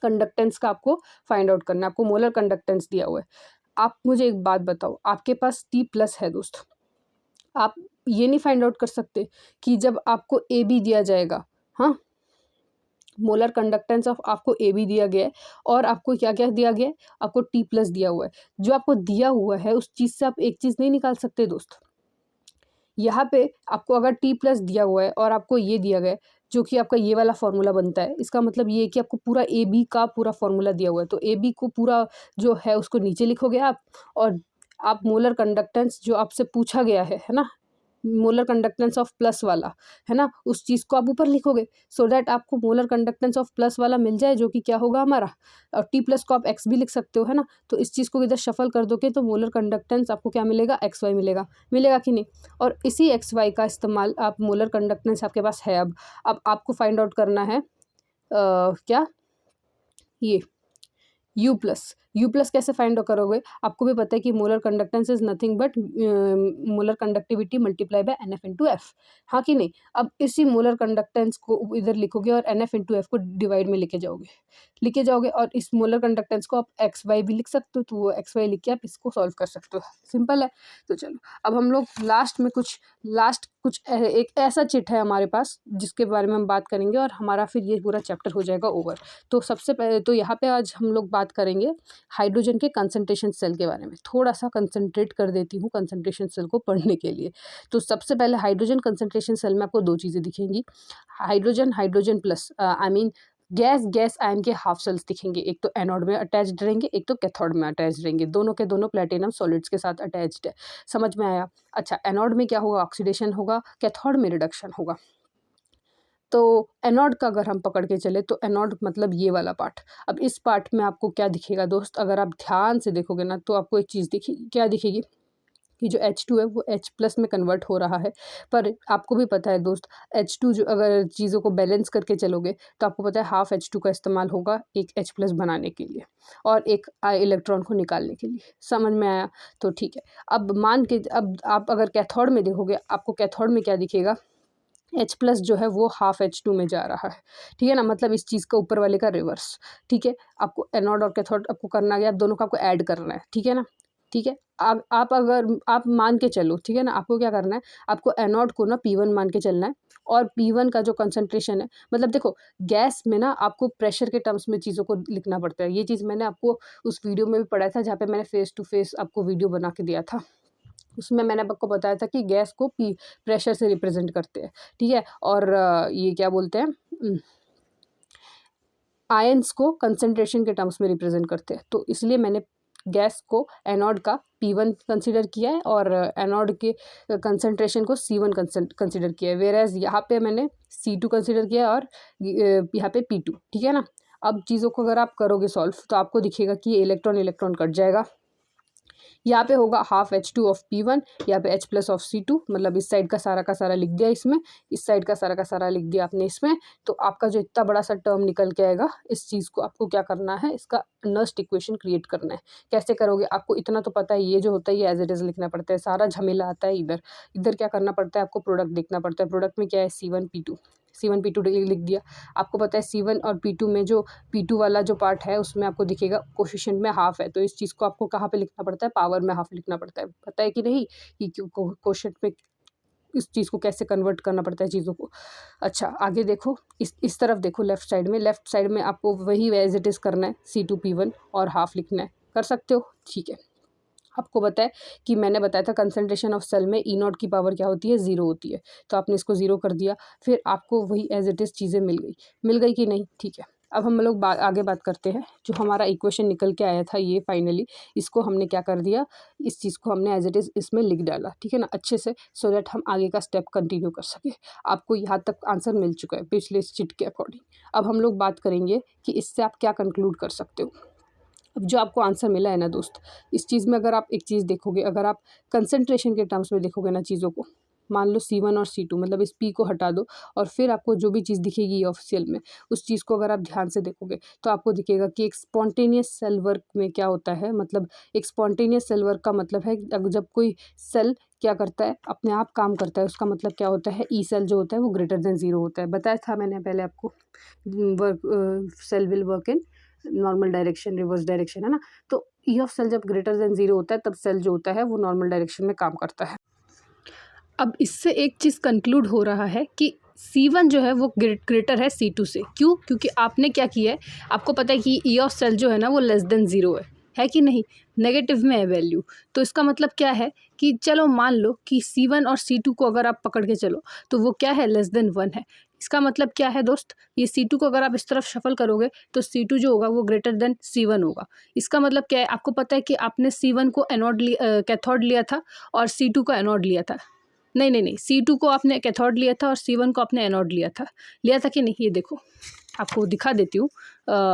conductance का आपको फाइंड आउट करना है, आपको मोलर कंडक्टेंस दिया हुआ है। आप मुझे एक बात बताओ, आपके पास टी प्लस है दोस्त, आप ये नहीं फाइंड आउट कर सकते कि जब आपको ए बी दिया जाएगा, हाँ मोलर कंडक्टेंस ऑफ आपको ए बी दिया गया है और आपको क्या क्या दिया गया है, आपको टी प्लस दिया हुआ है, जो आपको दिया हुआ है उस चीज़ से आप एक चीज़ नहीं निकाल सकते दोस्त। यहाँ पे आपको अगर टी प्लस दिया हुआ है और आपको ये दिया गया है जो कि आपका ये वाला फॉर्मूला बनता है, इसका मतलब ये है कि आपको पूरा ए बी का पूरा फॉर्मूला दिया हुआ है, तो ए बी को पूरा जो है उसको नीचे लिखोगे आप, और आप मोलर कंडक्टेंस जो आपसे पूछा गया है ना, मोलर कंडक्टेंस ऑफ प्लस वाला, है ना, उस चीज़ को आप ऊपर लिखोगे सो दैट आपको मोलर कंडक्टेंस ऑफ प्लस वाला मिल जाए, जो कि क्या होगा हमारा, और टी प्लस को आप एक्स भी लिख सकते हो, है ना। तो इस चीज़ को इधर शफल कर दोगे तो मोलर कंडक्टेंस आपको क्या मिलेगा, एक्स वाई मिलेगा कि नहीं। और इसी एक्स वाई का इस्तेमाल आप, मोलर कंडक्टेंस आपके पास है, अब आपको फाइंड आउट करना है क्या, ये यू प्लस कैसे फाइंड करोगे, आपको भी पता है कि molar conductance is nothing but molar conductivity multiply by N F into F, हाँ कि नहीं। अब इसी मोलर कंडक्टेंस को इधर लिखोगे और एन एफ इंटू एफ को डिवाइड में लेके जाओगे और इस मोलर कंडक्टेंस को आप एक्स वाई भी लिख सकते हो, तो वो एक्स वाई लिख के आप इसको सॉल्व कर सकते हो, सिंपल है। तो चलो अब हम लोग लास्ट कुछ एक ऐसा चिट है हमारे पास जिसके बारे में हम बात करेंगे और हमारा फिर ये पूरा चैप्टर हो जाएगा ओवर। तो सबसे पहले तो यहाँ पे आज हम लोग बात करेंगे हाइड्रोजन के कंसंट्रेशन सेल के बारे में। थोड़ा सा कंसंट्रेट कर देती हूँ कंसंट्रेशन सेल को पढ़ने के लिए। तो सबसे पहले हाइड्रोजन कंसंट्रेशन सेल में आपको 2 चीज़ें दिखेंगी, hydrogen plus I mean gas ion के हाफ सेल्स दिखेंगे, एक तो एनोड में अटैच्ड रहेंगे, एक तो कैथोड में अटैच्ड रहेंगे, दोनों के दोनों प्लेटिनम सॉलिड्स के साथ अटैच्ड है। समझ में आया। अच्छा, एनोड में क्या होगा, ऑक्सीडेशन होगा, कैथोड में रिडक्शन होगा। तो एनोड का अगर हम पकड़ के चले तो एनोड मतलब ये वाला पार्ट। अब इस पार्ट में आपको क्या दिखेगा दोस्त, अगर आप ध्यान से देखोगे ना तो आपको एक चीज़ दिखेगी, क्या दिखेगी कि जो H2 है वो H प्लस में कन्वर्ट हो रहा है। पर आपको भी पता है दोस्त, H2 जो अगर चीज़ों को बैलेंस करके चलोगे तो आपको पता है हाफ H2 का इस्तेमाल होगा एक H प्लस बनाने के लिए और एक इलेक्ट्रॉन को निकालने के लिए। समझ में आया। तो ठीक है, अब मान के अब आप अगर कैथोड में देखोगे, आपको कैथोड में क्या दिखेगा, H प्लस जो है वो हाफ H2 में जा रहा है, ठीक है ना, मतलब इस चीज़ का ऊपर वाले का रिवर्स। ठीक है, आपको एनोड और कैथोड आपको करना गया, दोनों का आपको ऐड करना है, ठीक है ना। ठीक है। आप अगर आप मान के चलो, ठीक है ना, आपको क्या करना है, आपको एनोड को ना P1 मान के चलना है और P1 का जो कंसंट्रेशन है, मतलब देखो गैस में ना आपको प्रेशर के टर्म्स में चीज़ों को लिखना पड़ता है। ये चीज़ मैंने आपको उस वीडियो में भी पढ़ाया था जहाँ पे मैंने फेस टू फेस आपको वीडियो बना के दिया था। उसमें मैंने आपको बताया था कि गैस को प्रेशर से रिप्रेजेंट करते हैं, ठीक है। और ये क्या बोलते हैं, आयंस को कंसंट्रेशन के टर्म्स में रिप्रेजेंट करते हैं। तो इसलिए मैंने गैस को एनोड का P1 कंसीडर किया है और एनोड के कंसंट्रेशन को C1 कंसीडर किया है। वेयर एज यहाँ पे मैंने C2 कंसीडर किया है और यहाँ पे P2, ठीक है ना। अब चीज़ों को अगर आप करोगे सॉल्व तो आपको दिखेगा कि ये इलेक्ट्रॉन इलेक्ट्रॉन कट जाएगा। यहाँ पे होगा हाफ H2 ऑफ P1, यहाँ पे H प्लस ऑफ C2, मतलब इस साइड का सारा लिख दिया इसमें, इस साइड का सारा लिख दिया आपने इसमें। तो आपका जो इतना बड़ा सा टर्म निकल के आएगा, इस चीज़ को आपको क्या करना है, इसका नस्ट इक्वेशन क्रिएट करना है। कैसे करोगे, आपको इतना तो पता है, ये जो होता है ये एज इट इज़ लिखना पड़ता है, सारा झमेला आता है इधर। इधर क्या करना पड़ता है, आपको प्रोडक्ट देखना पड़ता है। प्रोडक्ट में क्या है, C1 P2 लिख दिया। आपको पता है C1 और P2 में जो P2 वाला जो पार्ट है उसमें आपको दिखेगा कोफिशिएंट में हाफ है, तो इस चीज़ को आपको कहाँ पे लिखना पड़ता है, पावर में हाफ लिखना पड़ता है। पता है कि नहीं कि कोफिशिएंट में इस चीज़ को कैसे कन्वर्ट करना पड़ता है चीज़ों को। अच्छा आगे देखो, इस तरफ देखो, लेफ्ट साइड में आपको वही एज इट इज़ करना है, C2P1 और हाफ लिखना है। कर सकते हो, ठीक है। आपको पता है कि मैंने बताया था कंसंट्रेशन ऑफ सेल में E0 की पावर क्या होती है, 0 होती है। तो आपने इसको 0 कर दिया, फिर आपको वही एज इट इज़ चीज़ें मिल गई कि नहीं, ठीक है। अब हम लोग आगे बात करते हैं। जो हमारा इक्वेशन निकल के आया था ये फाइनली, इसको हमने क्या कर दिया, इस चीज़ को हमने एज इट इज़ इसमें लिख डाला, ठीक है ना, अच्छे से, सो दैट हम आगे का स्टेप कंटिन्यू कर सकें। आपको यहाँ तक आंसर मिल चुका है पिछले चिट के अकॉर्डिंग। अब हम लोग बात करेंगे कि इससे आप क्या कंक्लूड कर सकते हो। अब जो आपको आंसर मिला है ना दोस्त, इस चीज़ में अगर आप एक चीज़ देखोगे, अगर आप कंसंट्रेशन के टर्म्स में देखोगे ना चीज़ों को, मान लो C1 और C2, मतलब इस P को हटा दो और फिर आपको जो भी चीज़ दिखेगी ऑफिशियल में, उस चीज़ को अगर आप ध्यान से देखोगे तो आपको दिखेगा कि एक स्पॉन्टेनियस सेल वर्क में क्या होता है। मतलब एक स्पॉन्टेनियस सेल वर्क का मतलब है जब कोई सेल क्या करता है, अपने आप काम करता है, उसका मतलब क्या होता है, ई सेल जो होता है वो ग्रेटर देन 0 होता है। बताया था मैंने पहले आपको, cell will work in normal direction, reverse direction, है ना। तो ई ऑफ सेल जब ग्रेटर देन 0 होता है तब सेल जो होता है वो नॉर्मल डायरेक्शन में काम करता है। अब इससे एक चीज़ कंक्लूड हो रहा है कि C1 जो है वो ग्रेटर है C2 से। क्यों? क्योंकि आपने क्या किया है, आपको पता है कि ई ऑफ सेल जो है ना वो लेस देन 0 है कि नहीं, नेगेटिव में है वैल्यू। तो इसका मतलब क्या है कि चलो मान लो कि C1 और C2 को अगर आप पकड़ के चलो तो वो क्या है, लेस देन 1 है। इसका मतलब क्या है दोस्त, ये C2 को अगर आप इस तरफ शफल करोगे तो C2 जो होगा वो ग्रेटर देन C1 होगा। इसका मतलब क्या है, आपको पता है कि आपने C1 को कैथोड लिया था और C2 को एनोड लिया था। नहीं, C2 को आपने कैथोड लिया था और C1 को आपने एनोड लिया था कि नहीं। ये देखो, आपको दिखा देती हूँ,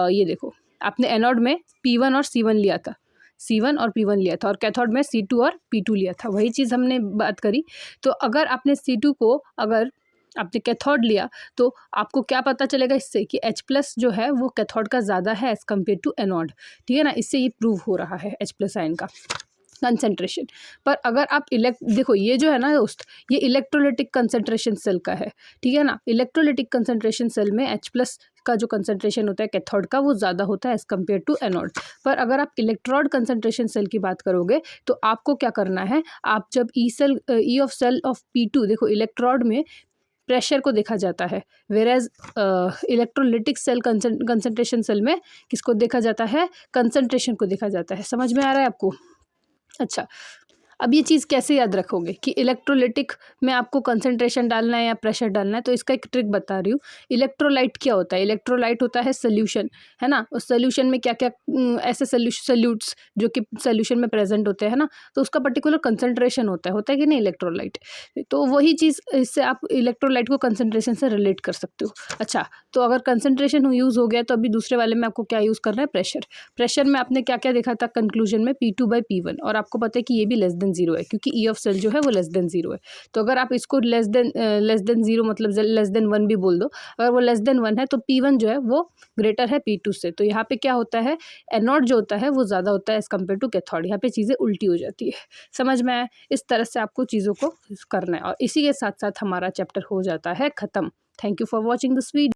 ये देखो, आपने एनोड में P1 और C1 लिया था, C1 और P1 लिया था, और कैथोड में C2 और P2 लिया था। वही चीज़ हमने बात करी। तो अगर आपने C2 को अगर आपने कैथोड लिया तो आपको क्या पता चलेगा इससे कि H प्लस जो है वो कैथोड का ज़्यादा है एज़ कम्पेयर टू एनोड, ठीक है ना। इससे ये प्रूव हो रहा है H प्लस आयन का कंसंट्रेशन। पर अगर आप देखो, ये जो है ना दोस्त, ये इलेक्ट्रोलिटिक कंसंट्रेशन सेल का है, ठीक है ना। इलेक्ट्रोलिटिक कंसंट्रेशन सेल में H प्लस का जो कंसंट्रेशन होता है कैथोड का वो ज़्यादा होता है एज़ कम्पेयर टू एनोड। पर अगर आप इलेक्ट्रोड कंसंट्रेशन सेल की बात करोगे तो आपको क्या करना है, आप जब ई ऑफ सेल ऑफ P2, देखो इलेक्ट्रोड में प्रेशर को देखा जाता है, वेरेज इलेक्ट्रोलिटिक सेल कंसंट्रेशन सेल में किसको देखा जाता है, कंसंट्रेशन को देखा जाता है। समझ में आ रहा है आपको? अच्छा, अब ये चीज़ कैसे याद रखोगे कि इलेक्ट्रोलिटिक में आपको कंसंट्रेशन डालना है या प्रेशर डालना है, तो इसका एक ट्रिक बता रही हूँ। इलेक्ट्रोलाइट क्या होता है, इलेक्ट्रोलाइट होता है सोल्यूशन, है ना। उस सोल्यूशन में क्या क्या ऐसे सोल्यूट्स जो कि सोल्यूशन में प्रेजेंट होते हैं ना, तो उसका पर्टिकुलर कंसंट्रेशन होता है कि नहीं इलेक्ट्रोलाइट। तो वही चीज़, इससे आप इलेक्ट्रोलाइट को कंसंट्रेशन से रिलेट कर सकते हो। अच्छा, तो अगर कंसंट्रेशन यूज़ हो गया तो अभी दूसरे वाले में आपको क्या यूज़ करना है, प्रेशर में आपने क्या क्या देखा था कंक्लूजन में, P2/P1, और आपको पता है कि ये भी लेस देन 0 है क्योंकि ई ऑफ सेल जो है वो लेस देन 0 है। तो अगर आप इसको लेस देन 0 मतलब लेस देन 1 भी बोल दो, अगर वो लेस देन 1 है तो P1 जो है वो ग्रेटर है P2 से। तो यहाँ पे क्या होता है, एनोड जो होता है वो ज़्यादा होता है एज़ कम्पेयर टू कैथोड। यहाँ पे चीज़ें उल्टी हो जाती है। समझ में आया? इस तरह से आपको चीज़ों को करना है और इसी के साथ साथ हमारा चैप्टर हो जाता है ख़त्म। Thank you for watching this video.